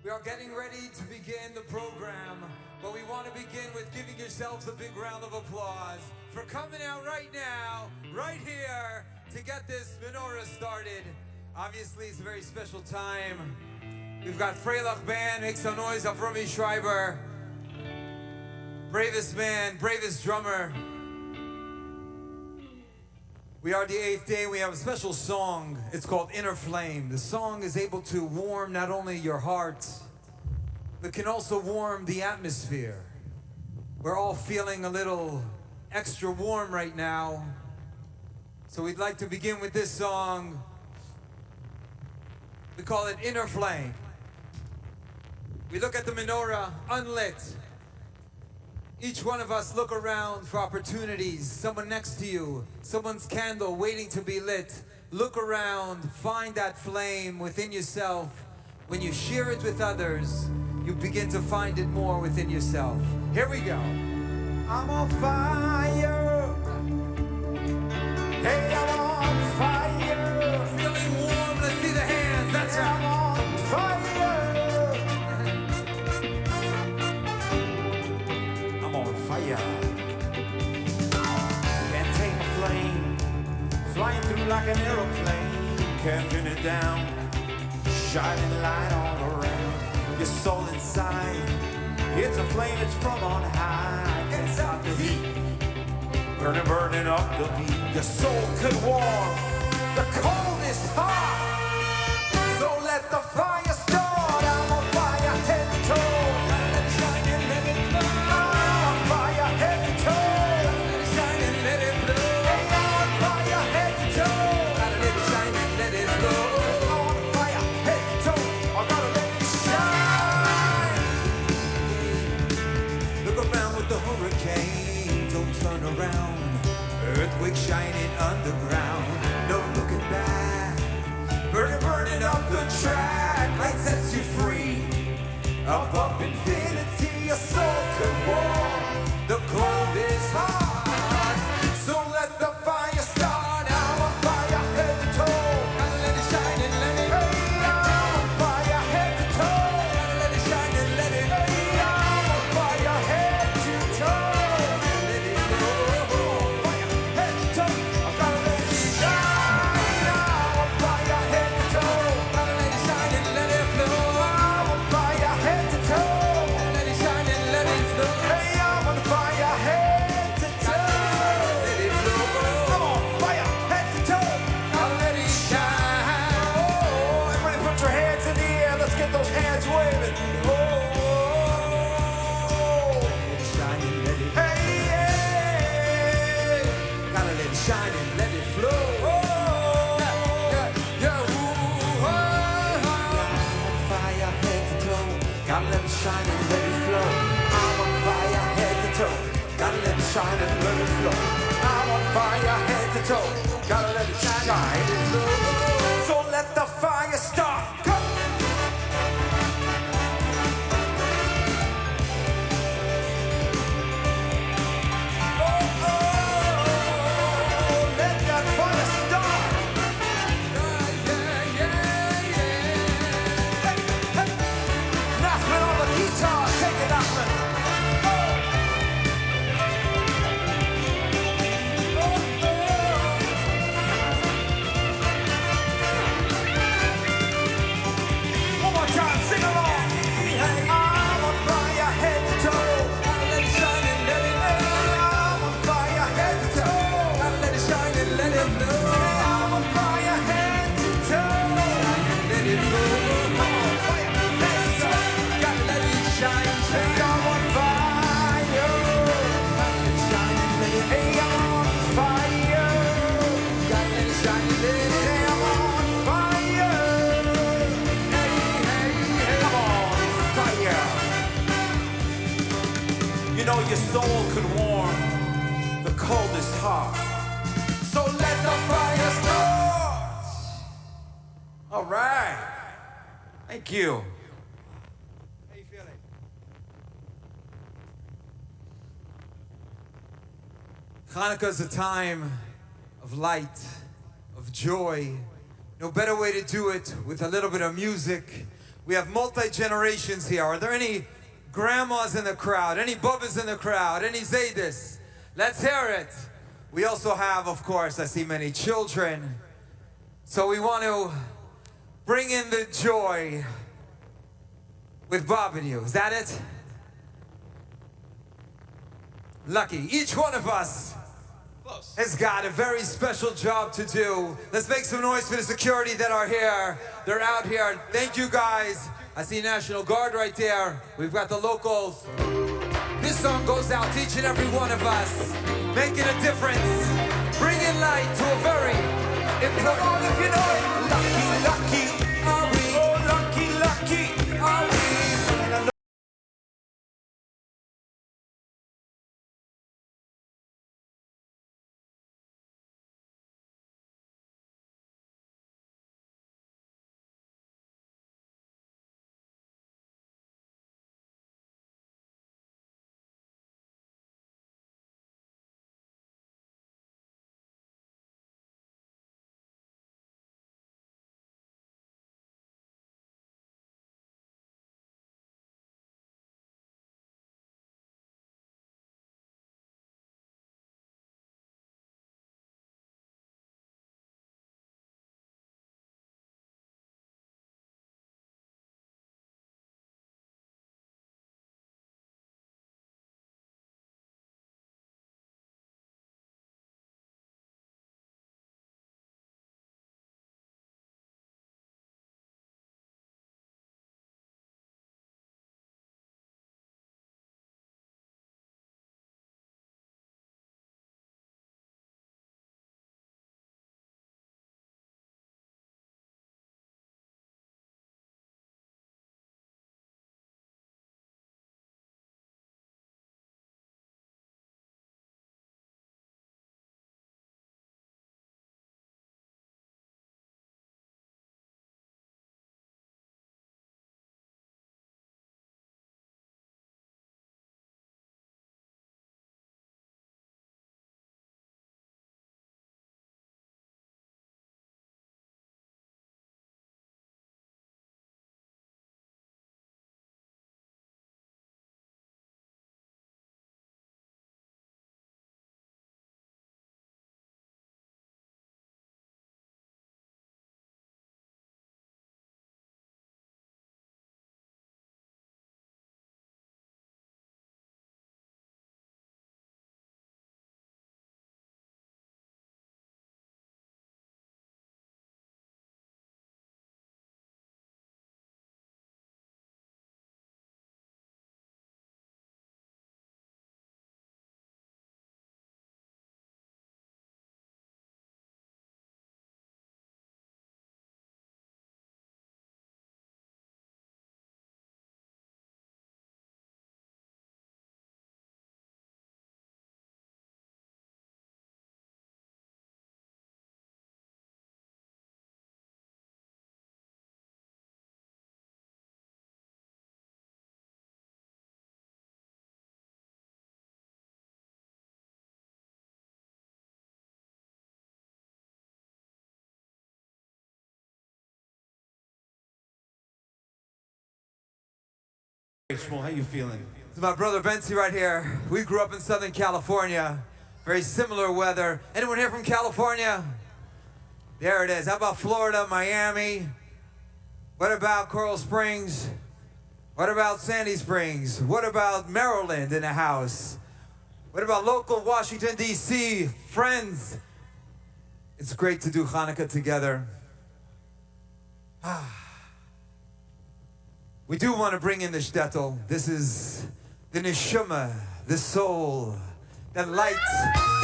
We are getting ready to begin the program, but we want to begin with giving yourselves a big round of applause for coming out right now, right here, to get this Menorah started. Obviously, it's a very special time. We've got Freilach Band, make some noise up Romy Schreiber. Bravest man, bravest drummer. We are the 8th day, we have a special song. It's called Inner Flame. The song is able to warm not only your heart, but can also warm the atmosphere. We're all feeling a little extra warm right now. So we'd like to begin with this song. We call it Inner Flame. We look at the menorah, unlit. Each one of us look around for opportunities. Someone next to you, someone's candle waiting to be lit. Look around, find that flame within yourself. When you share it with others, you begin to find it more within yourself. Here we go. I'm on fire. Hey, I'm on fire. Feeling warm, let's see the hands, that's right. I'm on fire. Fire. Can't tame a flame, flying through like an aeroplane, can't pin it down, shining light all around. Your soul inside, it's a flame that's from on high. Can't stop the heat, burning, burning up the beat. Your soul could warm, the cold is hot, so let the fire start. I'm on fire, head to toe. Earthquake shining underground, no looking back. Burning, burning up the track, light sets you free. Up infinity, your soul could warm. The cold is hot, so let the fire start. I'm on fire, head to toe. Gotta let it shine and let it. Hey, I'm on fire, head to toe. Gotta let it shine and let it. Hey, I'm on fire, head to toe. Shine and let it flow. I'm on fire, head to toe. Gotta let it shine and flow. So let the fire start. Come. Oh, oh, let that fire start. Yeah, yeah, yeah. Hey, hey. Nachman on the guitar, take it, Nachman. You know your soul could warm, the coldest heart. So let the fire start. All right. Thank you. How you feeling? Hanukkah is a time of light, of joy. No better way to do it with a little bit of music. We have multi-generations here. Are there any grandmas in the crowd? Any bubbas in the crowd? Any Zaydis? Let's hear it. We also have, of course, I see many children. So we want to bring in the joy with Bob and you. Is that it? Lucky. Each one of us has got a very special job to do. Let's make some noise for the security that are here. They're out here. Thank you guys. I see National Guard right there. We've got the locals. This song goes out to each and every one of us, making a difference, bringing light to a very important, if you know it. Lucky, lucky are we. Oh, lucky, lucky are we. How you feeling? This is my brother Bensi right here. We grew up in Southern California. Very similar weather. Anyone here from California? There it is. How about Florida, Miami? What about Coral Springs? What about Sandy Springs? What about Maryland in the house? What about local Washington, D.C.? Friends, it's great to do Hanukkah together. We do want to bring in the shtetl. This is the neshama, the soul, that lights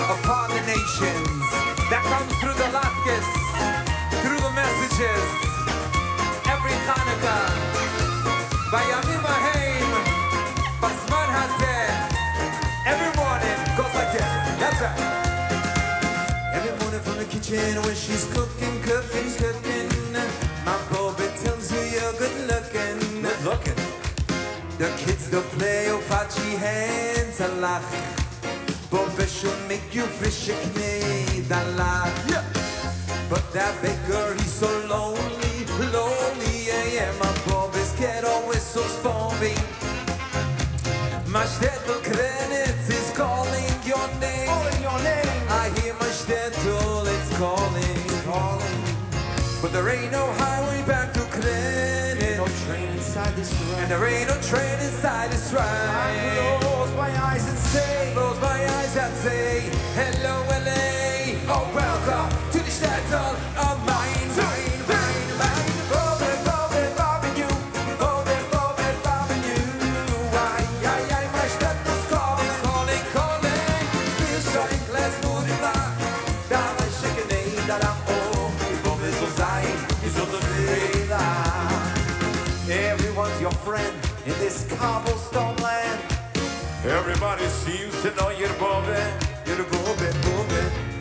upon the nations, that comes through the latkes, through the messages. Every Hanukkah, bayamim haim, basman hazeh. Every morning goes like this. That's right. Every morning from the kitchen when she's cooking, cooking, cooking, my Bobby tells you you're good looking. Looking. The kids don't play Opachi hands a lach. Bobby she'll make you fish yeah. But that baker, he's so lonely, lonely. Yeah, my Bobby's ghetto whistles for me. My shtetl Krenitz is calling your name. I hear my shtetl, it's calling. But there ain't no highway back to Krenitz. No train inside this ride. And there ain't no train inside this ride. I close my eyes and say, hello LA. Oh, welcome to the shtetl of mine. Everyone's your friend in this cobblestone land. Everybody seems to know you're bobbing.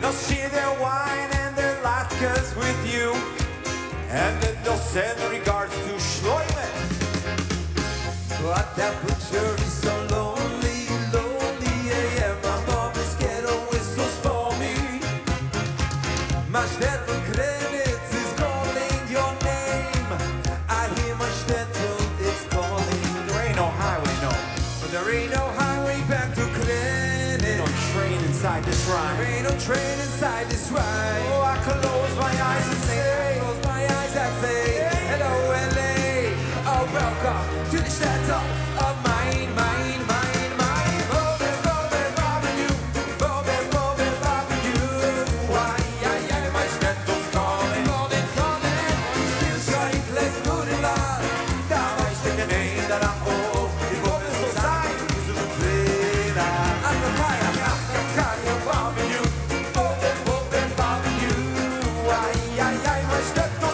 They'll share their wine and their latkes with you, and then they'll send regards to Shloimen. But that picture is so lonely. Yeah, my mama's ghetto whistles for me. My shtetl Krenitz is calling your name. I hear my shtetl, it's calling. there ain't no highway, no. But there ain't no highway back to Krenitz. No train inside this ride. There ain't no train inside this ride. Oh, I close my eyes and say, hello LA. Oh, welcome to the shtetl of mine. My shtetl calling. Feels like let's do it loud. Da weißt du nicht, da oh, ich wollte so sein, so ein Fehler. Akakaya, barbecue. My shtetl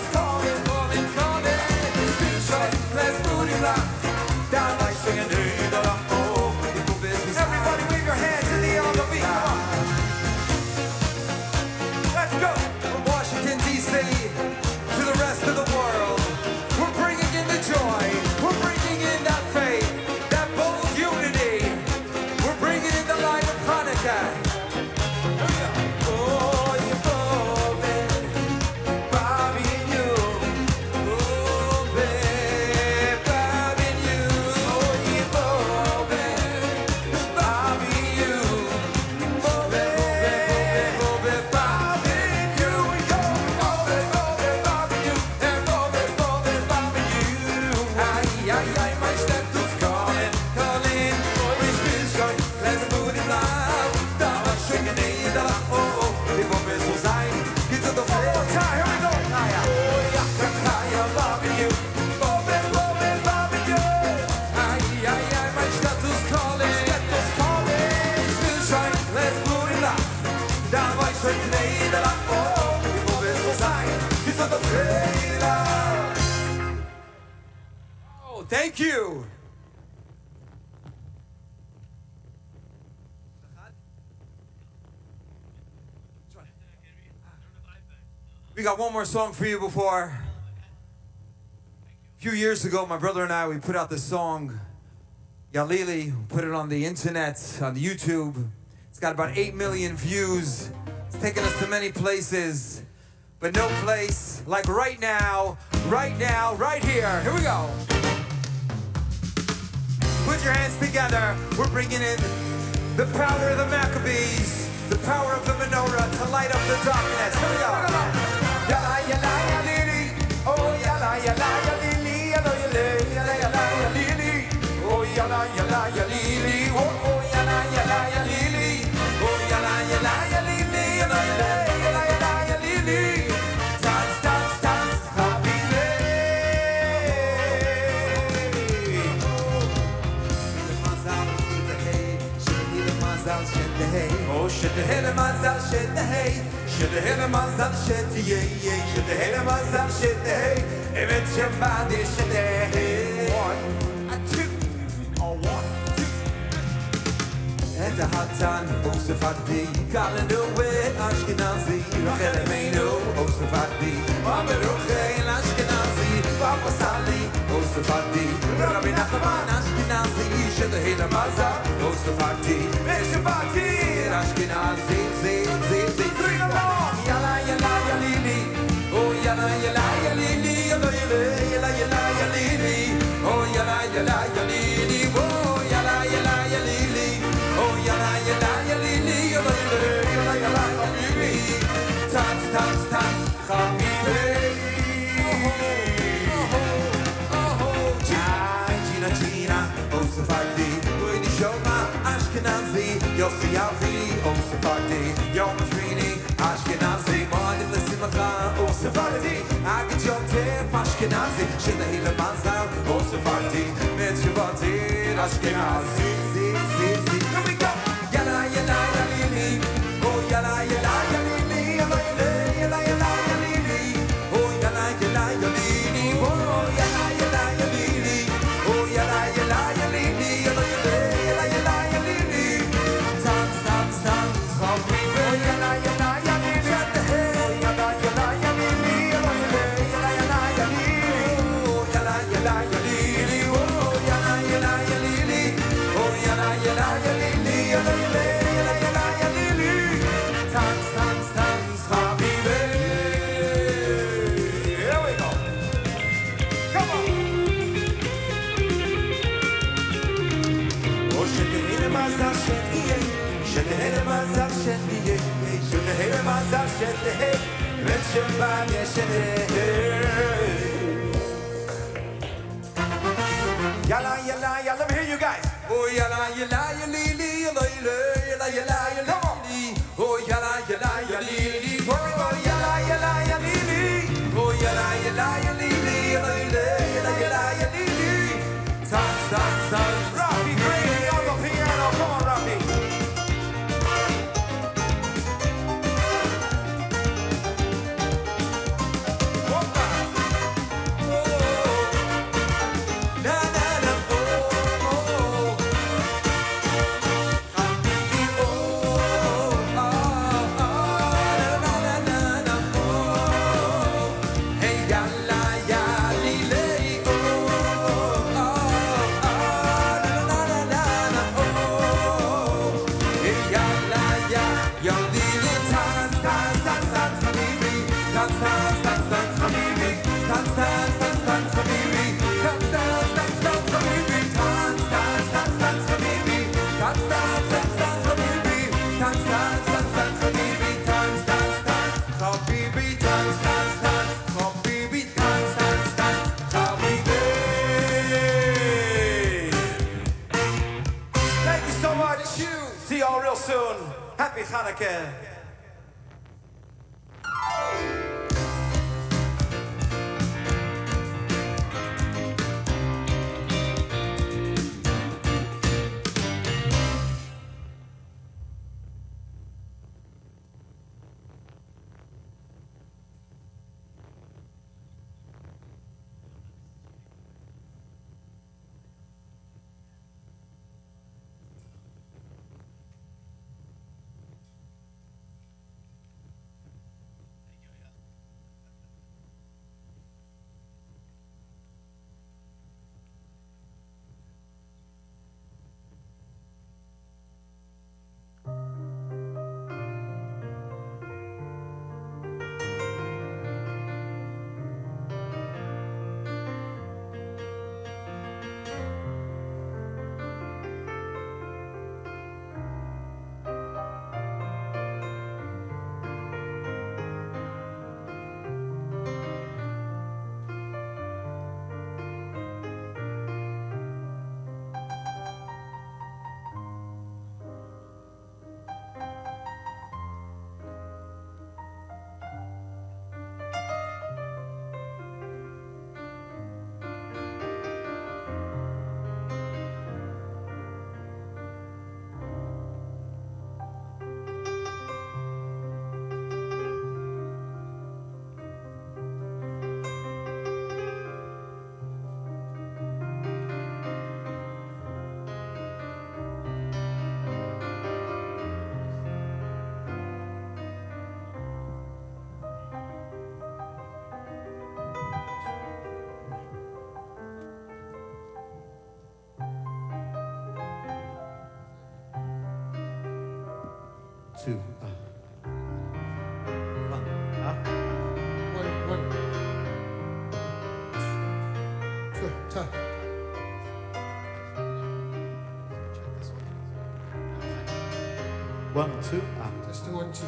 calling. Feels like let's do it loud. Da weißt du nicht, da oh, ich wollte so sein. everybody wave your hands in the air on the beat. Come on. Let's go! From Washington, D.C. to the rest of the world, we're bringing in the joy, we're bringing in that faith, that bold unity, we're bringing in the light of Hanukkah. Oh, you're bobbing, bobbing you. Oh, babe, bobbing you. Oh, you're bobbing, bobbing you. Oh, thank you. We got one more song for you before. A few years ago, my brother and I, we put out this song, Yalili, put it on the internet, on YouTube. It's got about 8 million views. It's taken us to many places, but no place like right now, right here. Here we go. Put your hands together. We're bringing in the power of the Maccabees, the power of the Menorah to light up the darkness. Here we go. Yala, yala, yalili. Oh, yala, yala, yalili. Yala, yala, yala, yalili. Oh, yala, yala, yalili. Oh, yala, yala, yalili. Oh, yala, yala, yalili. Yala, yala, yalili. Dance, dance, dance, happy day. Oh, shit the hele mazal, shit the hay. Shit the hele mazal, shit the yay. Shit the hele mazal, shit the hay. If it's your body, shit the hay. 1, 2, or 1, 2. And the hot time, Osafati, calling away, Ashkenazi, Rachel Emeno, Osafati, Mama Rochel, Ashkenazi, Papa Sali, Osafati, Rabbi Nachman, Ashkenazi, shit the hele mazal, Osafati, Meshafati, Ashkenazi, Z. Bring along, yala, yala, yalili. Oh, yala, yala, yalili. Yala, yala, yala, yala, yalili. Yaldi, O Sephardi, Yom Trini, Ashkenazi, Moadim L'Simcha, O Sephardi, Agit Ashkenazi, Shidahila Manzal, O Sephardi, Mitzvati, Ashkenazi, Z. Here we go! Yala, yala, yalili, oh yala, yala, yalili, yala, yala, yala, yalili, oh yala, yala, yalili, oh yala, yala, yalili, oh yala, yala, yalili, yala, yala, yala, yalili. Yalla, yalla, yalla, let me hear you guys. Oh, yalla, yalla, yalla, yalla, yalla, yalla, yalla, come on. Oh, yalla, yalla, yalla, everybody, yalla, yalla, yalla, oh, yalla, yalla, yalla, yalla, yalla, yalla, yalla. Time. Rafi Green on the piano, come on, Rafi. Thank you so much. See y'all real soon. Happy Hanukkah. Two. One. Two. One, two, Just do 1, 2.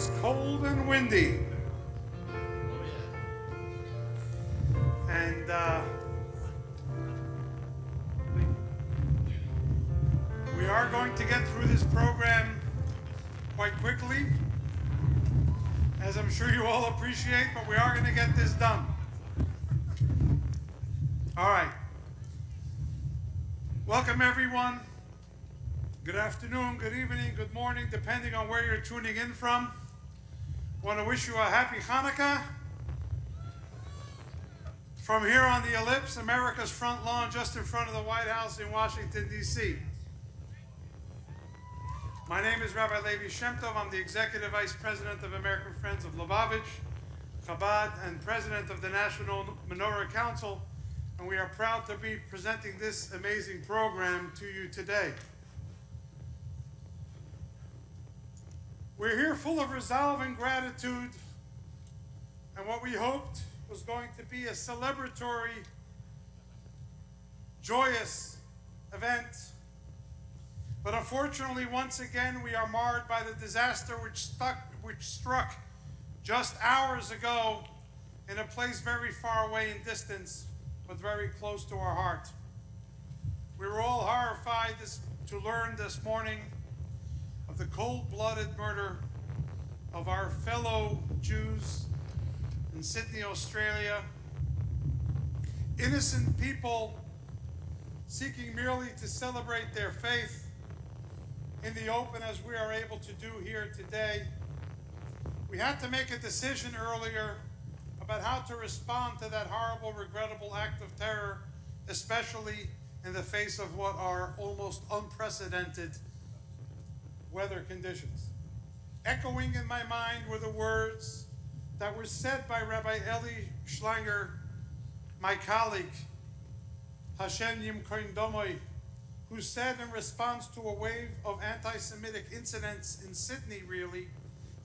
was cold and windy. And we are going to get through this program quite quickly, as I'm sure you all appreciate, but we are going to get this done. All right. Welcome, everyone. Good afternoon, good evening, good morning, depending on where you're tuning in from. I want to wish you a happy Hanukkah. From here on the Ellipse, America's front lawn, just in front of the White House in Washington, D.C. My name is Rabbi Levi Shem Tov. I'm the Executive Vice President of American Friends of Lubavitch, Chabad, and President of the National Menorah Council, and we are proud to be presenting this amazing program to you today. We're here full of resolve and gratitude, and what we hoped was going to be a celebratory, joyous event. But unfortunately, once again, we are marred by the disaster which struck just hours ago in a place very far away in distance, but very close to our heart. We were all horrified to learn this morning of the cold-blooded murder of our fellow Jews in Sydney, Australia. Innocent people seeking merely to celebrate their faith in the open, as we are able to do here today. We had to make a decision earlier about how to respond to that horrible, regrettable act of terror, especially in the face of what are almost unprecedented weather conditions. Echoing in my mind were the words that were said by Rabbi Eli Schlanger, my colleague, Hashem Yimkoin Domoy, who said in response to a wave of anti-Semitic incidents in Sydney, really,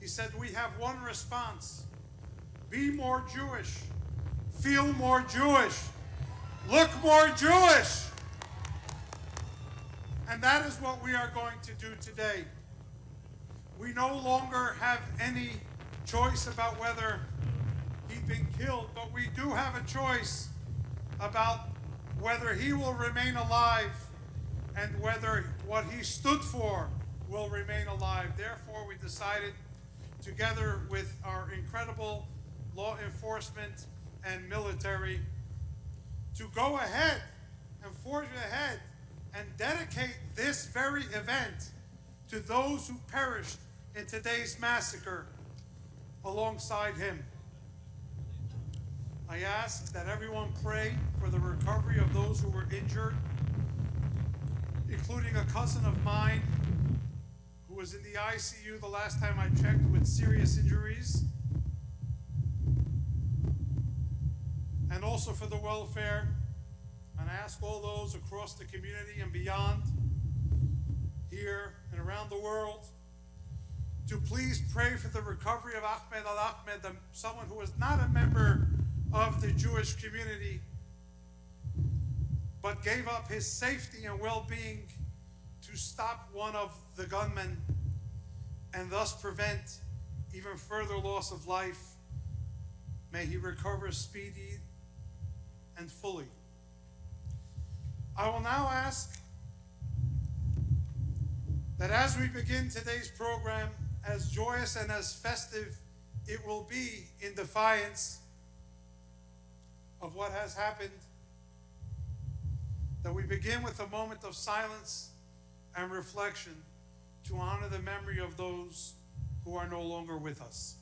he said, we have one response: be more Jewish, feel more Jewish, look more Jewish. And that is what we are going to do today. We no longer have any choice about whether he'd been killed, but we do have a choice about whether he will remain alive and whether what he stood for will remain alive. Therefore, we decided, together with our incredible law enforcement and military, to go ahead and forge ahead and dedicate this very event to those who perished in today's massacre alongside him. I ask that everyone pray for the recovery of those who were injured, including a cousin of mine who was in the ICU the last time I checked with serious injuries, and also for the welfare. And I ask all those across the community and beyond, here and around the world, to please pray for the recovery of Ahmed al-Ahmed, someone who was not a member of the Jewish community, but gave up his safety and well-being to stop one of the gunmen and thus prevent even further loss of life. May he recover speedy and fully. I will now ask that as we begin today's program, as joyous and as festive it will be in defiance of what has happened, that we begin with a moment of silence and reflection to honor the memory of those who are no longer with us.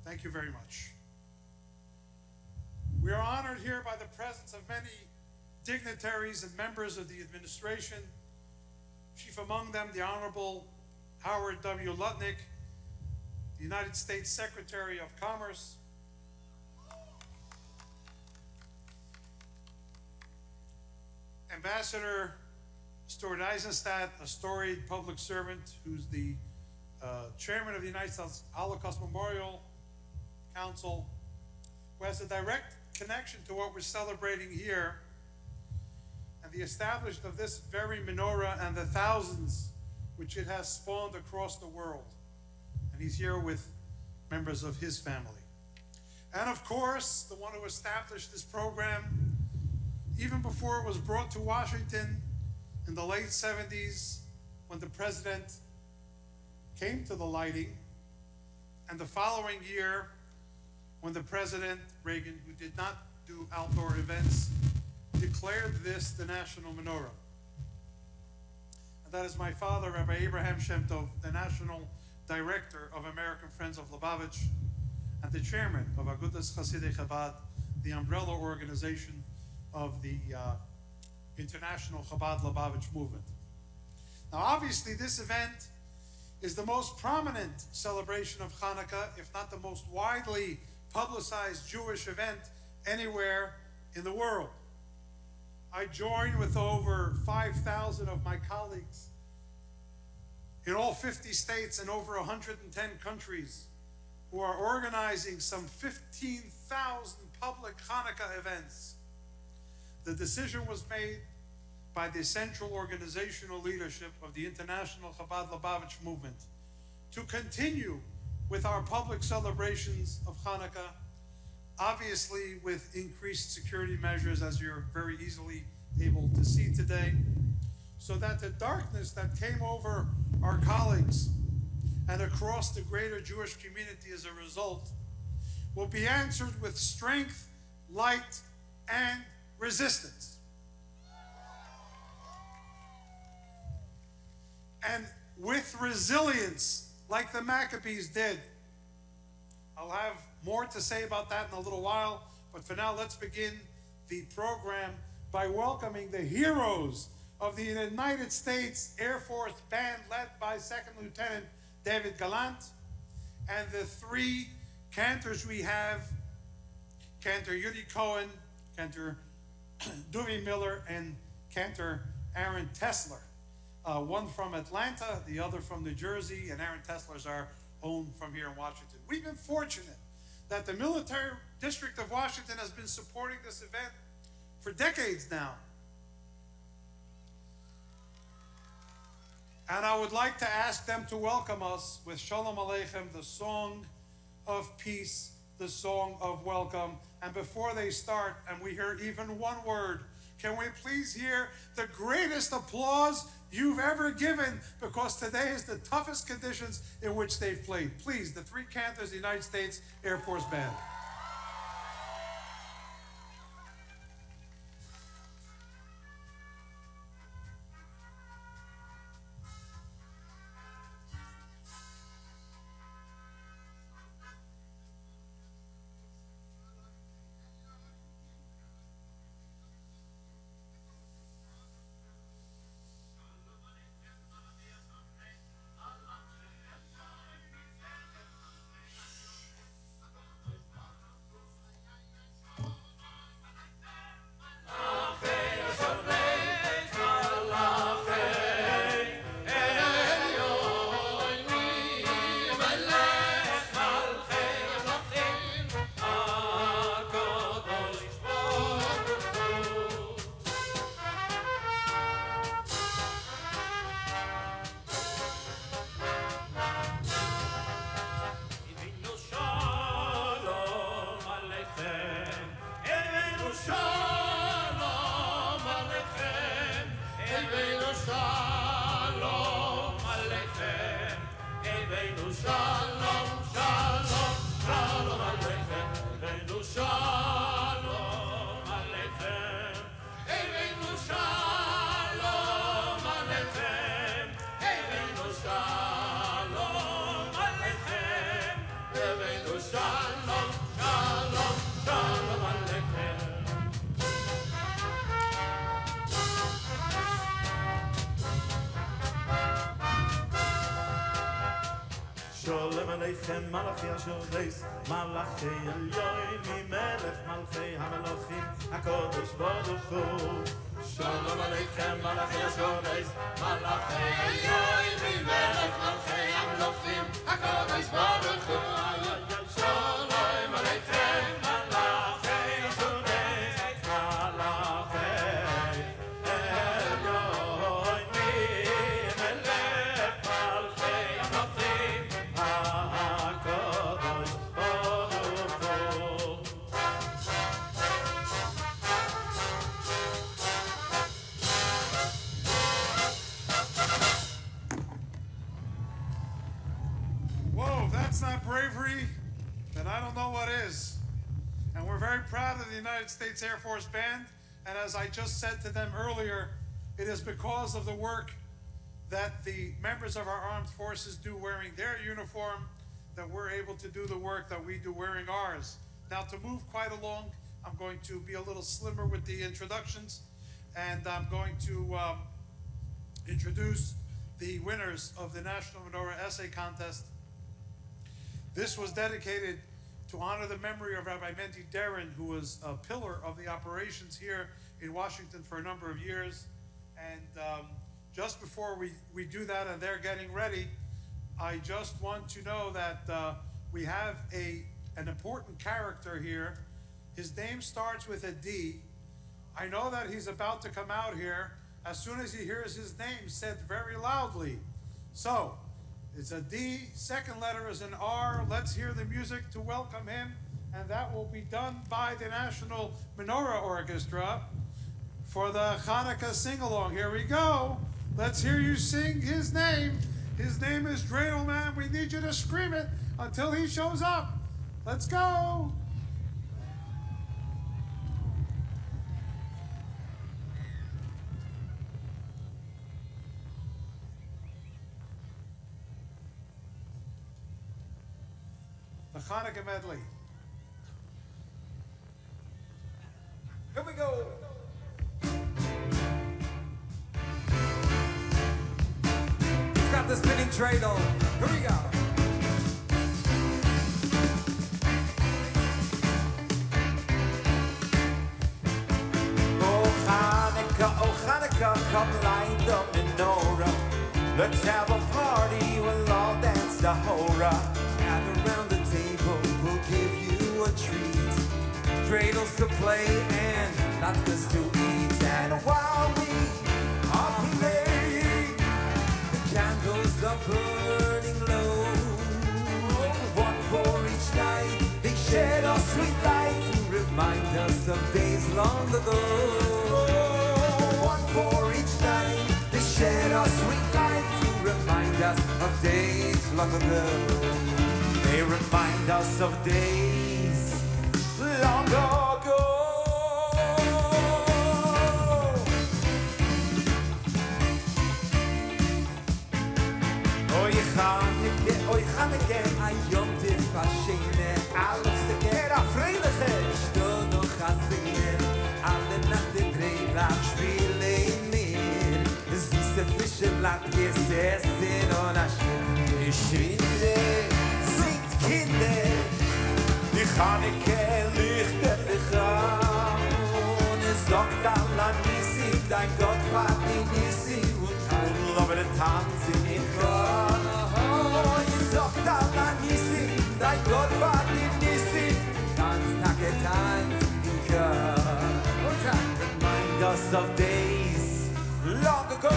Thank you very much. We are honored here by the presence of many dignitaries and members of the administration, chief among them the Honorable Howard W. Lutnick, the United States Secretary of Commerce, Ambassador Stuart Eisenstadt, a storied public servant who's the chairman of the United States Holocaust Memorial Council, who has a direct connection to what we're celebrating here, and the establishment of this very menorah and the thousands which it has spawned across the world. And he's here with members of his family. And of course, the one who established this program, even before it was brought to Washington in the late 70s, when the president came to the lighting, and the following year, when the president, Reagan, who did not do outdoor events, declared this the national menorah. And that is my father, Rabbi Abraham Shem Tov, the national director of American Friends of Lubavitch, and the chairman of Agudas Chasidei Chabad, the umbrella organization of the International Chabad Lubavitch movement. Now, obviously, this event is the most prominent celebration of Hanukkah, if not the most widely publicized Jewish event anywhere in the world. I join with over 5,000 of my colleagues in all 50 states and over 110 countries who are organizing some 15,000 public Hanukkah events. The decision was made by the central organizational leadership of the International Chabad Lubavitch movement to continue with our public celebrations of Hanukkah, obviously with increased security measures, as you're very easily able to see today, so that the darkness that came over our colleagues and across the greater Jewish community as a result will be answered with strength, light, and resistance. And with resilience, like the Maccabees did. I'll have more to say about that in a little while, but for now, let's begin the program by welcoming the heroes of the United States Air Force Band, led by Second Lieutenant David Gallant, and the three cantors we have, Cantor Yudi Cohen, Cantor Duvi Miller, and Cantor Aaron Tesler. One from Atlanta, the other from New Jersey, and Aaron Tesler's our own from here in Washington. We've been fortunate that the Military District of Washington has been supporting this event for decades now. And I would like to ask them to welcome us with Shalom Aleichem, the song of peace, the song of welcome. And before they start, and we hear even one word, can we please hear the greatest applause you've ever given, because today is the toughest conditions in which they've played. Please, the three cantors of the United States Air Force Band. Aleichem Malachi Ashoreis Malachi Elyoim Melech Malchei HaMelochim HaKadosh Baruch Hu Shalom Aleichem Malachi Ashoreis Malachi Elyoim Melech Malchei HaMelochim HaKadosh Baruch Hu Shalom Aleichem Malachi Ashoreis Malachi of the United States Air Force Band, and as I just said to them earlier, it is because of the work that the members of our armed forces do wearing their uniform that we're able to do the work that we do wearing ours. Now, to move quite along, I'm going to be a little slimmer with the introductions, and I'm going to introduce the winners of the National Menorah Essay Contest. This was dedicated to honor the memory of Rabbi Menti Derin, who was a pillar of the operations here in Washington for a number of years. And just before we do that and they're getting ready, I just want to know that we have an important character here. His name starts with a D. I know that he's about to come out here as soon as he hears his name said very loudly. So, it's a D, second letter is an R. Let's hear the music to welcome him, and that will be done by the National Menorah Orchestra for the Hanukkah sing-along. Here we go. Let's hear you sing his name. His name is Dreidel, man. We need you to scream it until he shows up. Let's go. The Hanukkah medley. Here we go. He's got the spinning dreidel. Here we go. Oh Hanukkah, come light the menorah. Let's have a party, we'll all dance the hora. Gather around the table, we'll give you a treat. Dreidels to play and latkes to eat. And while we are playing, the candles are burning low. One for each night, they shed our sweet light to remind us of days long ago. One for each night, they shed our sweet light to remind us of days long ago. They remind us of days long ago. Oy Hanukkah, ayom tifashene, alles te ger afreilige, sto no chasine, alle nacht im Greenland spielen mir, süße Fische lag gesessen und ich finde, singt Kinder, die Hanukkah lichtet dich an, und es sagt Allah Nissim, dein Gott war die Nissim, und aber der Tanz in ihr Chor. Es sagt Allah Nissim, dein Gott war die Nissim, Tanz, Tacke, Tanz in Chor. Und remind us of days long ago.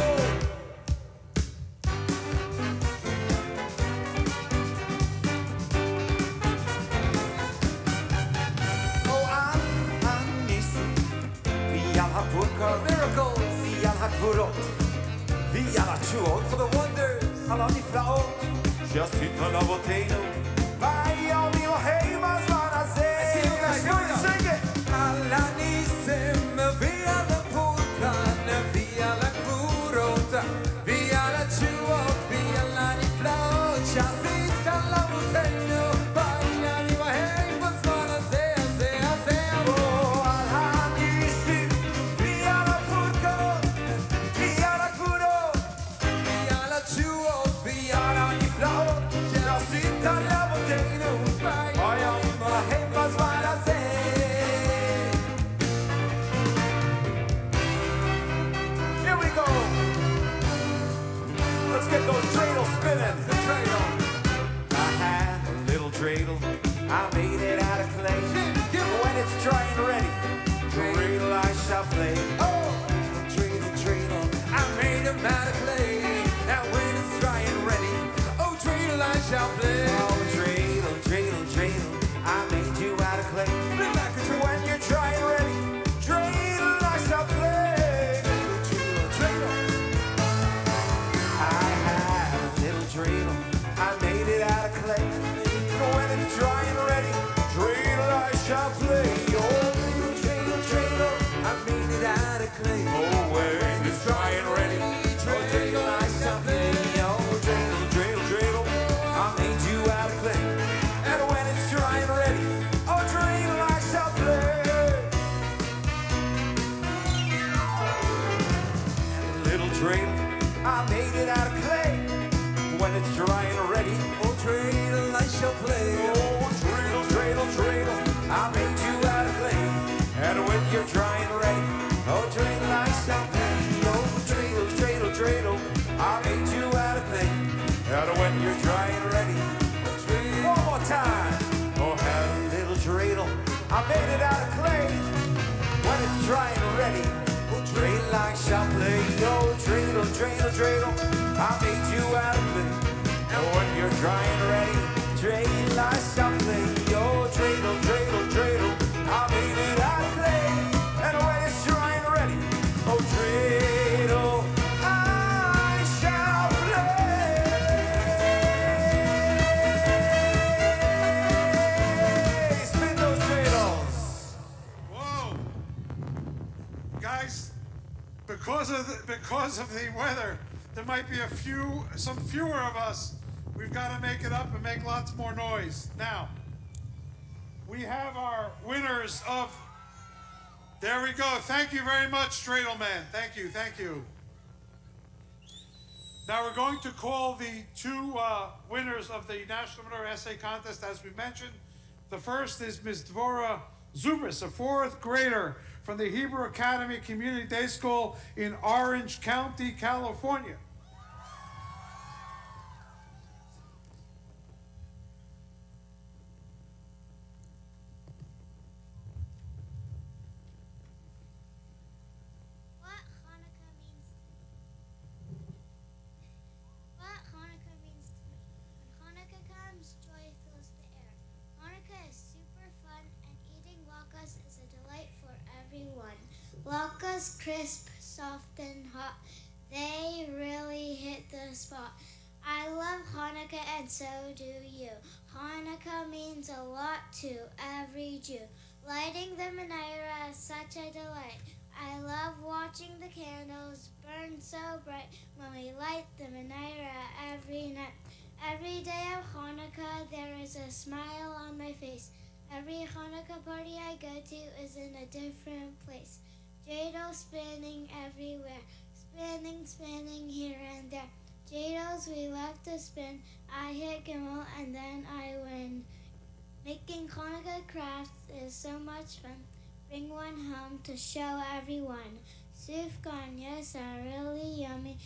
Miracles, V'yal HaGvurot, V'yal HaTshuot, for the wonders, Al HaNiflaot, She'asit Avotenu, V'yal Elohim Hazman Hazeh. Sing it. Al HaNisim, V'yal HaPulkan, V'yal HaGvurot, V'yal HaTshuot, V'yal HaNiflaot, She'asit Avotenu, V'yal Elohim Hazman Hazeh. Here we go. Let's get those dreidels spinning. The dreidel. I had a little dreidel. I made it out of clay. When it's dry and ready, dreidel I shall play. Oh, dreidel. I made him out of clay. Now when it's dry and ready, oh, dreidel I shall play. Oh, dreidel. I made you out of clay. When you're dry and ready, dreidel I shall play. Dreidel. I have a little dreidel. I made it out of clay. When it's dry and ready, dreidel I shall play. Oh, dry and ready, oh dreidel, I shall play. Oh dreidel, dreidel, dreidel, I made you out of clay. And when you're dry and ready, oh dreidel, I shall play. Oh dreidel, dreidel, dreidel, I made you out of clay. And when you're dry and ready, oh dreidel, one more time. Oh have a little dreidel, I made it out of clay. When it's dry and ready, oh dreidel, I shall play. Oh dreidel, dreidel, dreidel, I made you out of clay. And when you're dry and ready, dreidel, I shall play. Oh dreidel, dreidel, dreidel, I made it out of clay. And when it's dry and ready, oh dreidel, I shall play. Spin those dreidels. Whoa. Guys, because of the weather, there might be some fewer of us. We've got to make it up and make lots more noise. Now, we have our winners of, there we go. Thank you very much, Dreidel Man. Thank you, thank you. Now we're going to call the two winners of the National Menorah Essay Contest, as we mentioned. The first is Ms. Dvorah Zubris, a 4th grader from the Hebrew Academy Community Day School in Orange County, California. What Hanukkah means to me. When Hanukkah comes, joy fills the air. Hanukkah is super fun, and eating latkes is a delight for everyone. Latkes, crisp, soft, and hot. They really hit the spot. I love Hanukkah, and so do you. Hanukkah means a lot to every Jew. Lighting the Menorah is such a delight. I love watching the candles burn so bright when we light the Menorah every night. Every day of Hanukkah there is a smile on my face. Every Hanukkah party I go to is in a different place. Dreidel spinning everywhere, spinning, spinning here and there. Dreidels we love to spin. I hit Gimel and then I win. Making Hanukkah crafts is so much fun. Bring one home to show everyone. Sufganiyos are really yummy.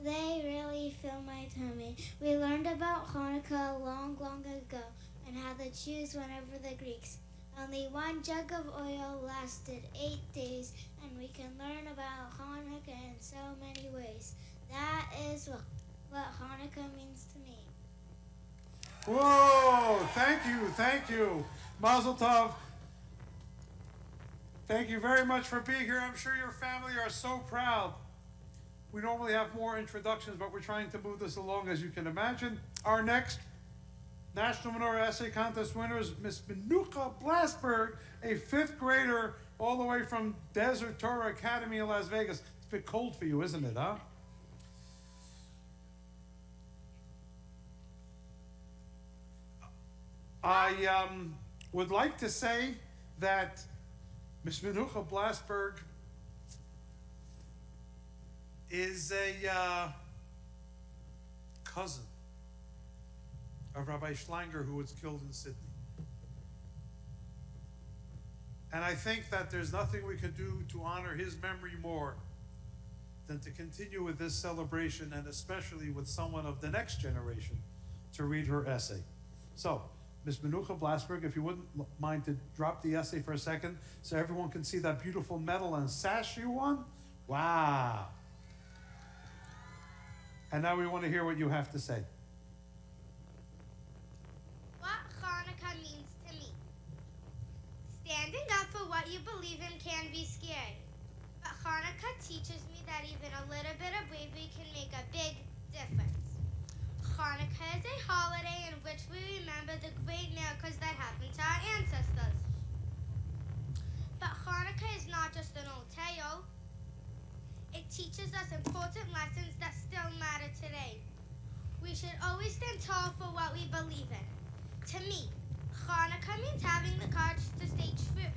They really fill my tummy. We learned about Hanukkah long, long ago and how the Jews went over the Greeks. Only one jug of oil lasted 8 days, and we can learn about Hanukkah in so many ways. That is what Hanukkah means to me. Whoa, thank you. Mazel tov. Thank you very much for being here. I'm sure your family are so proud. We normally have more introductions, but we're trying to move this along, as you can imagine. Our next National Menorah Essay Contest winner is Miss Menorah Blasberg, a 5th grader all the way from Desert Torah Academy in Las Vegas. It's a bit cold for you, isn't it, huh? I would like to say that Miss Menorah Blasberg is a cousin of Rabbi Schlanger, who was killed in Sydney. And I think that there's nothing we could do to honor his memory more than to continue with this celebration, and especially with someone of the next generation to read her essay. So, Ms. Menorah Blasberg, if you wouldn't mind to drop the essay for a second so everyone can see that beautiful medal and sash you won. Wow. And now we want to hear what you have to say. What Hanukkah means to me. Standing up for what you believe in can be scary. But Hanukkah teaches me that even a little bit of bravery can make a big difference. Hanukkah is a holiday in which we remember the great miracles that happened to our ancestors. But Hanukkah is not just an old tale. It teaches us important lessons that still matter today. We should always stand tall for what we believe in. To me, Hanukkah means having the courage to stay true,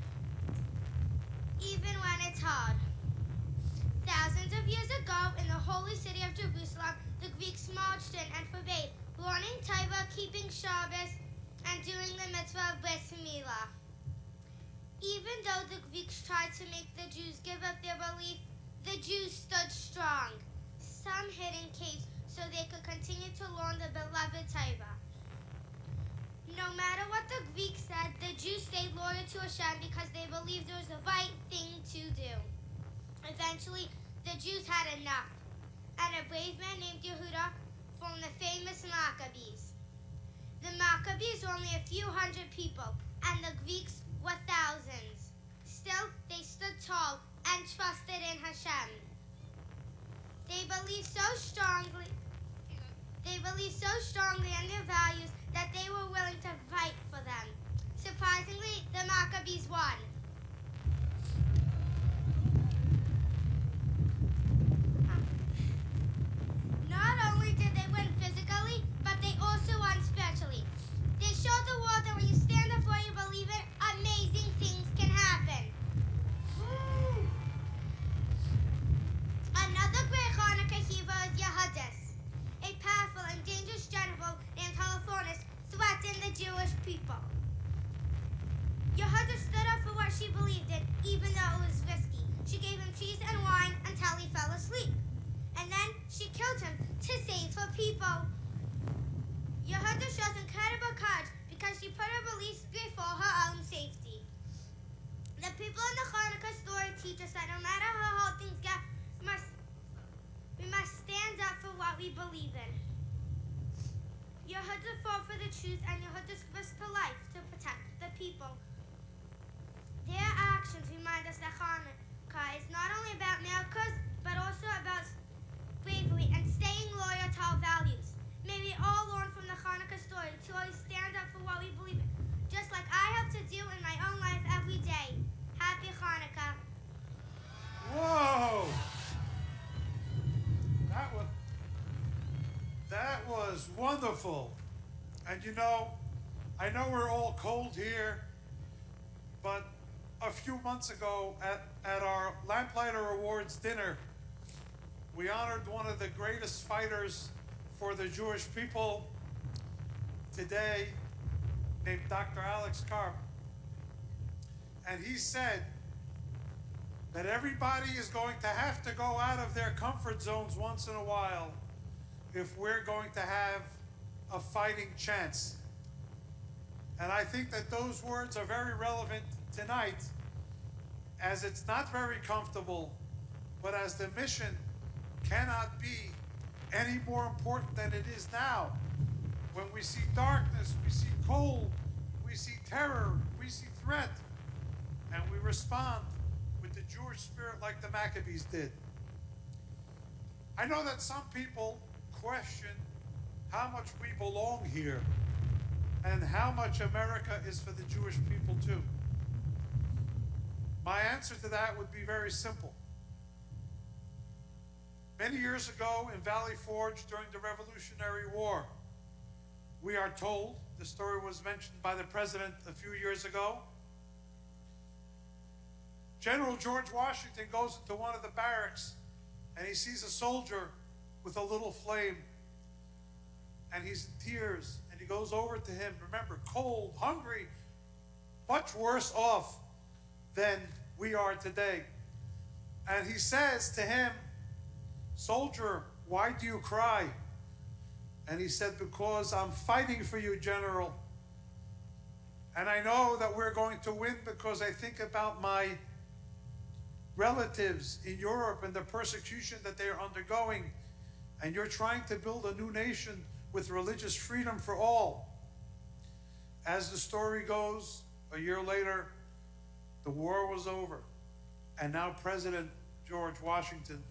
even when it's hard. Thousands of years ago, in the holy city of Jerusalem, the Greeks marched in and forbade learning Torah, keeping Shabbos, and doing the mitzvah of Bris Milah. Even though the Greeks tried to make the Jews give up their belief, the Jews stood strong. Some hid in caves so they could continue to learn the beloved Torah. No matter what the Greeks said, the Jews stayed loyal to Hashem because they believed it was the right thing to do. Eventually, the Jews had enough, and a brave man named Yehuda formed the famous Maccabees. The Maccabees were only a few hundred people, and the Greeks were thousands. Still, they stood tall and trusted in Hashem. They believed so strongly in their values that they were willing to fight for them. Surprisingly, the Maccabees won. Not only did they win physically, but they also won spiritually. They showed the world that when you stand up for what you believe in, amazing things can happen. Another great Hanukkah hero is Yehudis. A powerful and dangerous general named Holofernes threatened the Jewish people. Yehuda stood up for what she believed in, even though it was risky. She gave him cheese and wine until he fell asleep. And then she killed him to save her people. Yehuda shows incredible courage because she put her beliefs before her own safety. The people in the Hanukkah story teach us that no matter how hard things get, we must stand up for what we believe in. Yehuda fought for the truth, and Yehuda risked her life to protect the people. Their actions remind us that Hanukkah is not only about miracles, but also about bravery and staying loyal to our values. May we all learn from the Hanukkah story to always stand up for what we believe in, just like I have to do in my own life every day. Happy Hanukkah. Whoa! That was wonderful. And you know, I know we're all cold here, but a few months ago at our Lamplighter Awards dinner, we honored one of the greatest fighters for the Jewish people today, named Dr. Alex Karp. And he said that everybody is going to have to go out of their comfort zones once in a while if we're going to have a fighting chance. And I think that those words are very relevant tonight, as it's not very comfortable, but as the mission cannot be any more important than it is now. When we see darkness, we see cold, we see terror, we see threat, and we respond with the Jewish spirit like the Maccabees did. I know that some people question how much we belong here and how much America is for the Jewish people too. My answer to that would be very simple. Many years ago in Valley Forge during the Revolutionary War, we are told, the story was mentioned by the president a few years ago, General George Washington goes into one of the barracks and he sees a soldier with a little flame, and he's in tears, and he goes over to him, remember, cold, hungry, much worse off than we are today. And he says to him, "Soldier, why do you cry?" And he said, "Because I'm fighting for you, General. And I know that we're going to win because I think about my relatives in Europe and the persecution that they're undergoing. And you're trying to build a new nation with religious freedom for all." As the story goes, a year later, the war was over. And now President George Washington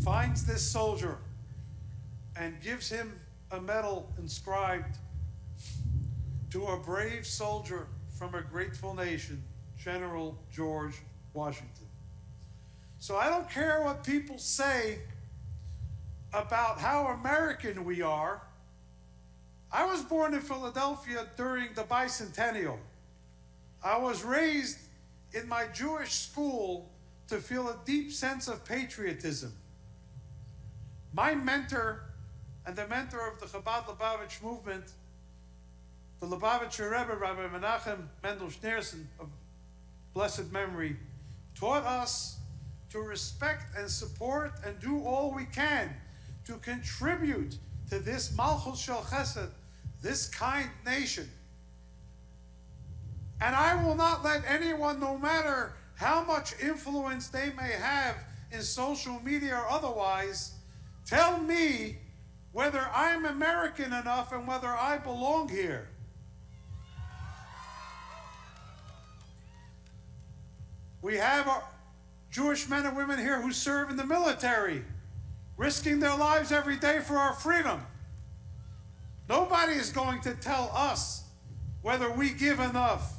finds this soldier and gives him a medal inscribed, "To a brave soldier from a grateful nation, General George Washington." So I don't care what people say about how American we are. I was born in Philadelphia during the bicentennial. I was raised in my Jewish school to feel a deep sense of patriotism. My mentor and the mentor of the Chabad Lubavitch movement, the Lubavitcher Rebbe, Rabbi Menachem Mendel Schneerson of blessed memory, taught us to respect and support and do all we can to contribute to this Malchus Shel Chesed, this kind nation. And I will not let anyone, no matter how much influence they may have in social media or otherwise, tell me whether I'm American enough and whether I belong here. We have Jewish men and women here who serve in the military, risking their lives every day for our freedom. Nobody is going to tell us whether we give enough.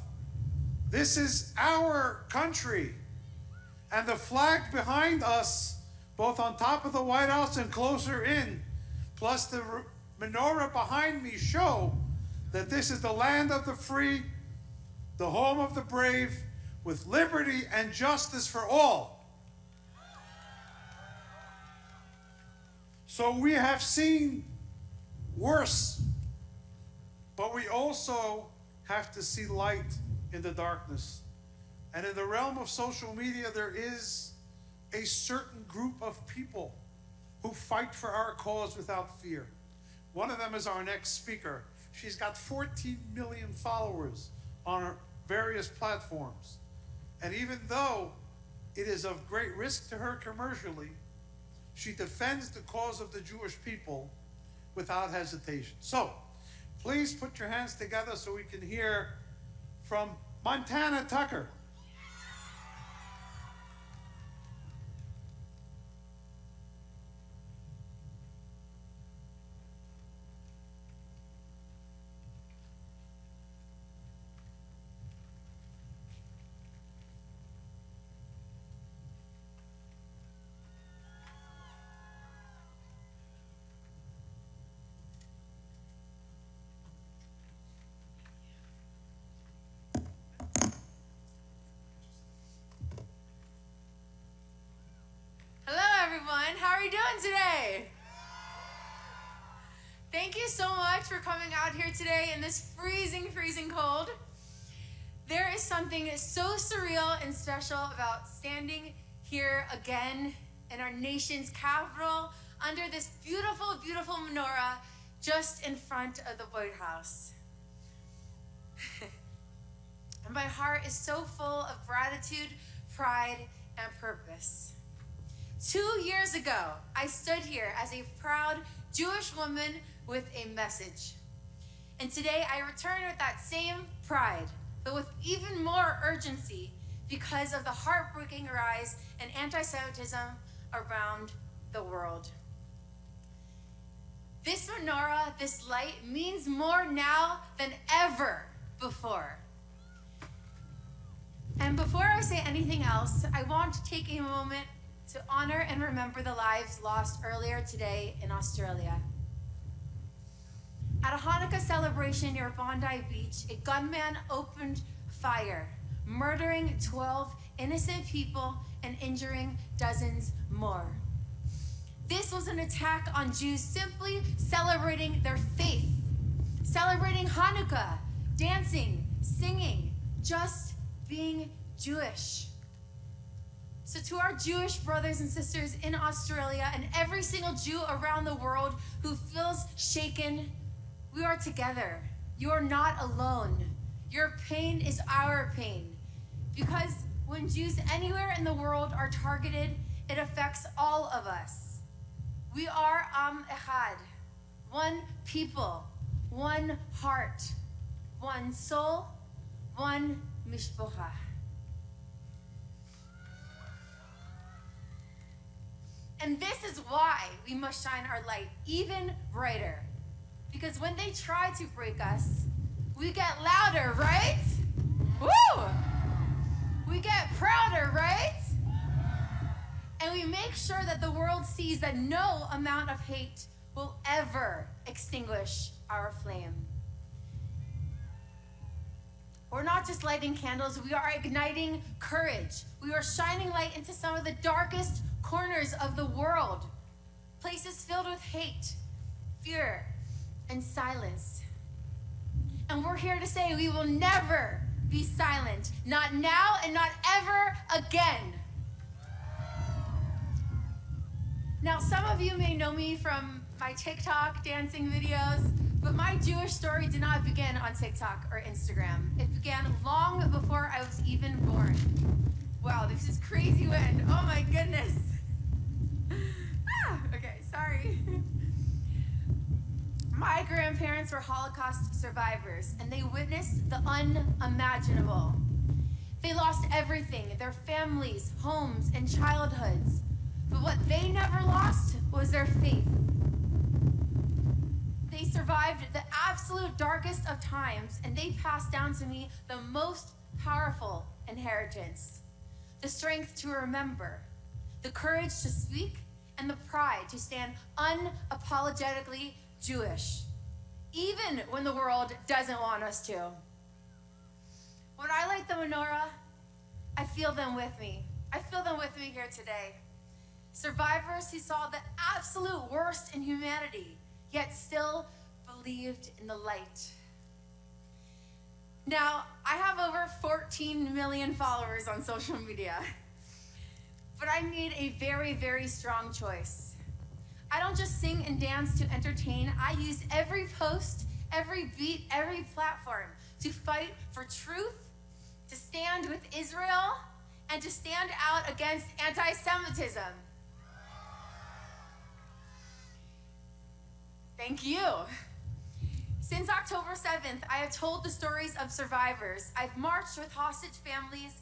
This is our country. And the flag behind us, both on top of the White House and closer in, plus the menorah behind me, show that this is the land of the free, the home of the brave, with liberty and justice for all. So we have seen worse, but we also have to see light in the darkness. And in the realm of social media, there is a certain group of people who fight for our cause without fear. One of them is our next speaker. She's got 14 million followers on her various platforms. And even though it is of great risk to her commercially, she defends the cause of the Jewish people without hesitation. So, please put your hands together so we can hear from Montana Tucker. How are you doing today? Thank you so much for coming out here today in this freezing, freezing cold. There is something so surreal and special about standing here again in our nation's capital under this beautiful, beautiful menorah just in front of the White House. And my heart is so full of gratitude, pride, and purpose. 2 years ago, I stood here as a proud Jewish woman with a message. And today I return with that same pride, but with even more urgency because of the heartbreaking rise in anti-Semitism around the world. This menorah, this light, means more now than ever before. And before I say anything else, I want to take a moment to honor and remember the lives lost earlier today in Australia. At a Hanukkah celebration near Bondi Beach, a gunman opened fire, murdering 12 innocent people and injuring dozens more. This was an attack on Jews simply celebrating their faith, celebrating Hanukkah, dancing, singing, just being Jewish. So to our Jewish brothers and sisters in Australia and every single Jew around the world who feels shaken, we are together. You are not alone. Your pain is our pain. Because when Jews anywhere in the world are targeted, it affects all of us. We are Am Echad, one people, one heart, one soul, one mishpocha. And this is why we must shine our light even brighter. Because when they try to break us, we get louder, right? Woo! We get prouder, right? And we make sure that the world sees that no amount of hate will ever extinguish our flame. We're not just lighting candles, we are igniting courage. We are shining light into some of the darkest corners of the world. Places filled with hate, fear, and silence. And we're here to say we will never be silent. Not now and not ever again. Now, some of you may know me from my TikTok dancing videos, but my Jewish story did not begin on TikTok or Instagram. It began long before I was even born. Wow, this is crazy wind. Oh my goodness. Okay, sorry. My grandparents were Holocaust survivors, and they witnessed the unimaginable. They lost everything, their families, homes, and childhoods. But what they never lost was their faith. They survived the absolute darkest of times, and they passed down to me the most powerful inheritance: the strength to remember, the courage to speak, and the pride to stand unapologetically Jewish, even when the world doesn't want us to. When I light the menorah, I feel them with me. I feel them with me here today. Survivors who saw the absolute worst in humanity, yet still believed in the light. Now, I have over 14 million followers on social media, but I made a very, very strong choice. I don't just sing and dance to entertain. I use every post, every beat, every platform to fight for truth, to stand with Israel, and to stand out against anti-Semitism. Thank you. Since October 7th, I have told the stories of survivors. I've marched with hostage families,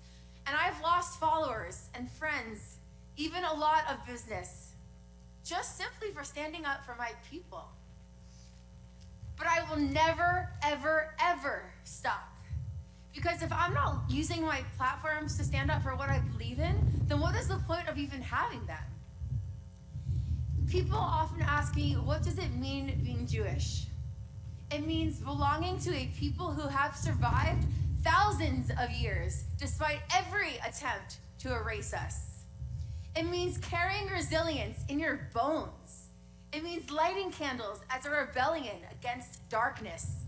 and I've lost followers and friends, even a lot of business, just simply for standing up for my people. But I will never, ever, ever stop. Because if I'm not using my platforms to stand up for what I believe in, then what is the point of even having them? People often ask me, what does it mean being Jewish? It means belonging to a people who have survived thousands of years, despite every attempt to erase us. It means carrying resilience in your bones. It means lighting candles as a rebellion against darkness.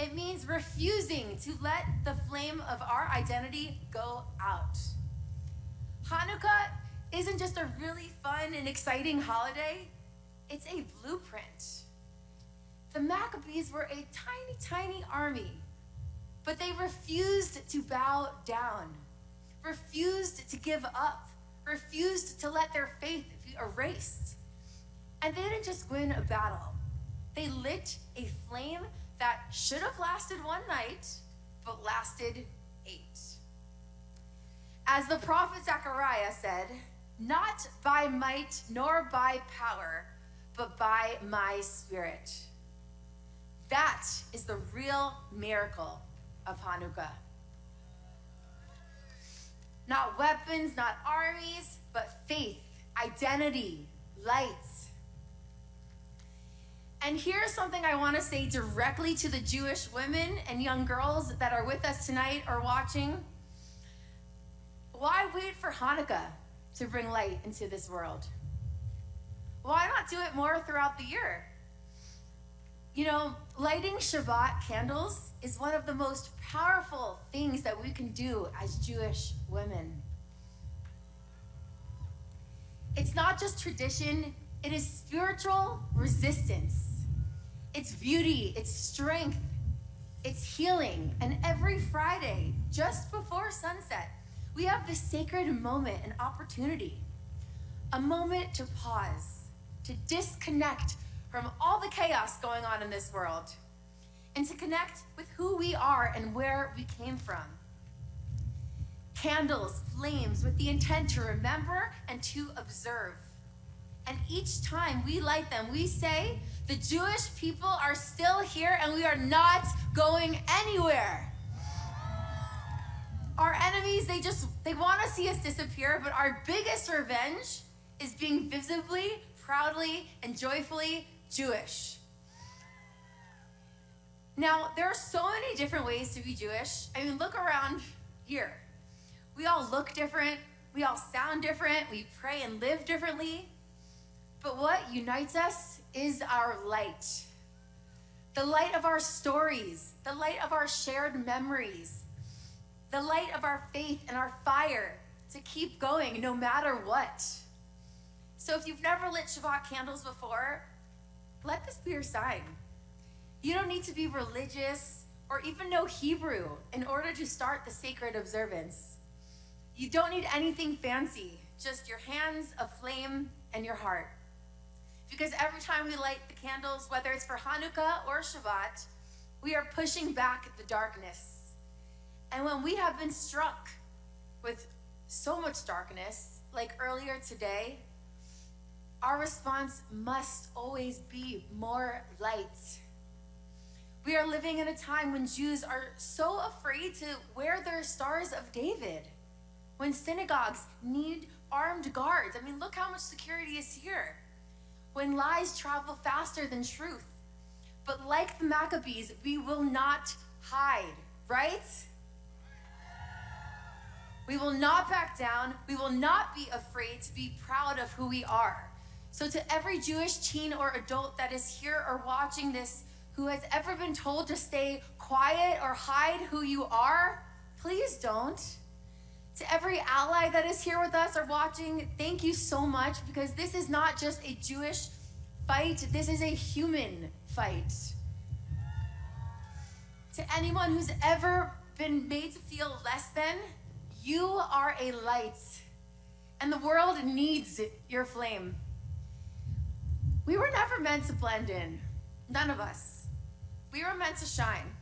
It means refusing to let the flame of our identity go out. Hanukkah isn't just a really fun and exciting holiday, it's a blueprint. The Maccabees were a tiny, tiny army, but they refused to bow down, refused to give up, refused to let their faith be erased. And they didn't just win a battle. They lit a flame that should have lasted one night, but lasted 8. As the prophet Zechariah said, "Not by might nor by power, but by my spirit." That is the real miracle of Hanukkah. Not weapons, not armies, but faith, identity, light. And here's something I want to say directly to the Jewish women and young girls that are with us tonight or watching. Why wait for Hanukkah to bring light into this world? Why not do it more throughout the year? You know, lighting Shabbat candles is one of the most powerful things that we can do as Jewish women. It's not just tradition, it is spiritual resistance. It's beauty, it's strength, it's healing. And every Friday, just before sunset, we have this sacred moment and opportunity. A moment to pause, to disconnect from all the chaos going on in this world, and to connect with who we are and where we came from. Candles, flames, with the intent to remember and to observe. And each time we light them, we say, the Jewish people are still here and we are not going anywhere. Our enemies, they want to see us disappear, but our biggest revenge is being visibly, proudly, and joyfully Jewish. Now, there are so many different ways to be Jewish. I mean, look around here. We all look different. We all sound different. We pray and live differently. But what unites us is our light. The light of our stories, the light of our shared memories, the light of our faith and our fire to keep going no matter what. So if you've never lit Shabbat candles before, let this be your sign. You don't need to be religious or even know Hebrew in order to start the sacred observance. You don't need anything fancy, just your hands, a flame, and your heart. Because every time we light the candles, whether it's for Hanukkah or Shabbat, we are pushing back the darkness. And when we have been struck with so much darkness, like earlier today, our response must always be more light. We are living in a time when Jews are so afraid to wear their stars of David, when synagogues need armed guards. I mean, look how much security is here. When lies travel faster than truth. But like the Maccabees, we will not hide, right? We will not back down. We will not be afraid to be proud of who we are. So to every Jewish teen or adult that is here or watching this who has ever been told to stay quiet or hide who you are, please don't. To every ally that is here with us or watching, thank you so much, because this is not just a Jewish fight, this is a human fight. To anyone who's ever been made to feel less than, you are a light, and the world needs your flame. We were never meant to blend in, none of us. We were meant to shine.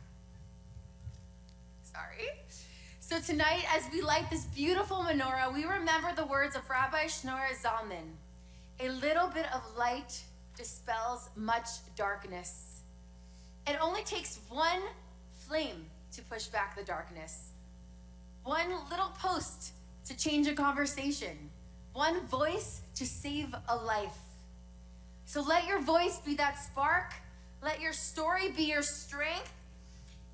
Sorry. So tonight, as we light this beautiful menorah, we remember the words of Rabbi Shneur Zalman. A little bit of light dispels much darkness. It only takes one flame to push back the darkness. One little post to change a conversation. One voice to save a life. So let your voice be that spark. Let your story be your strength.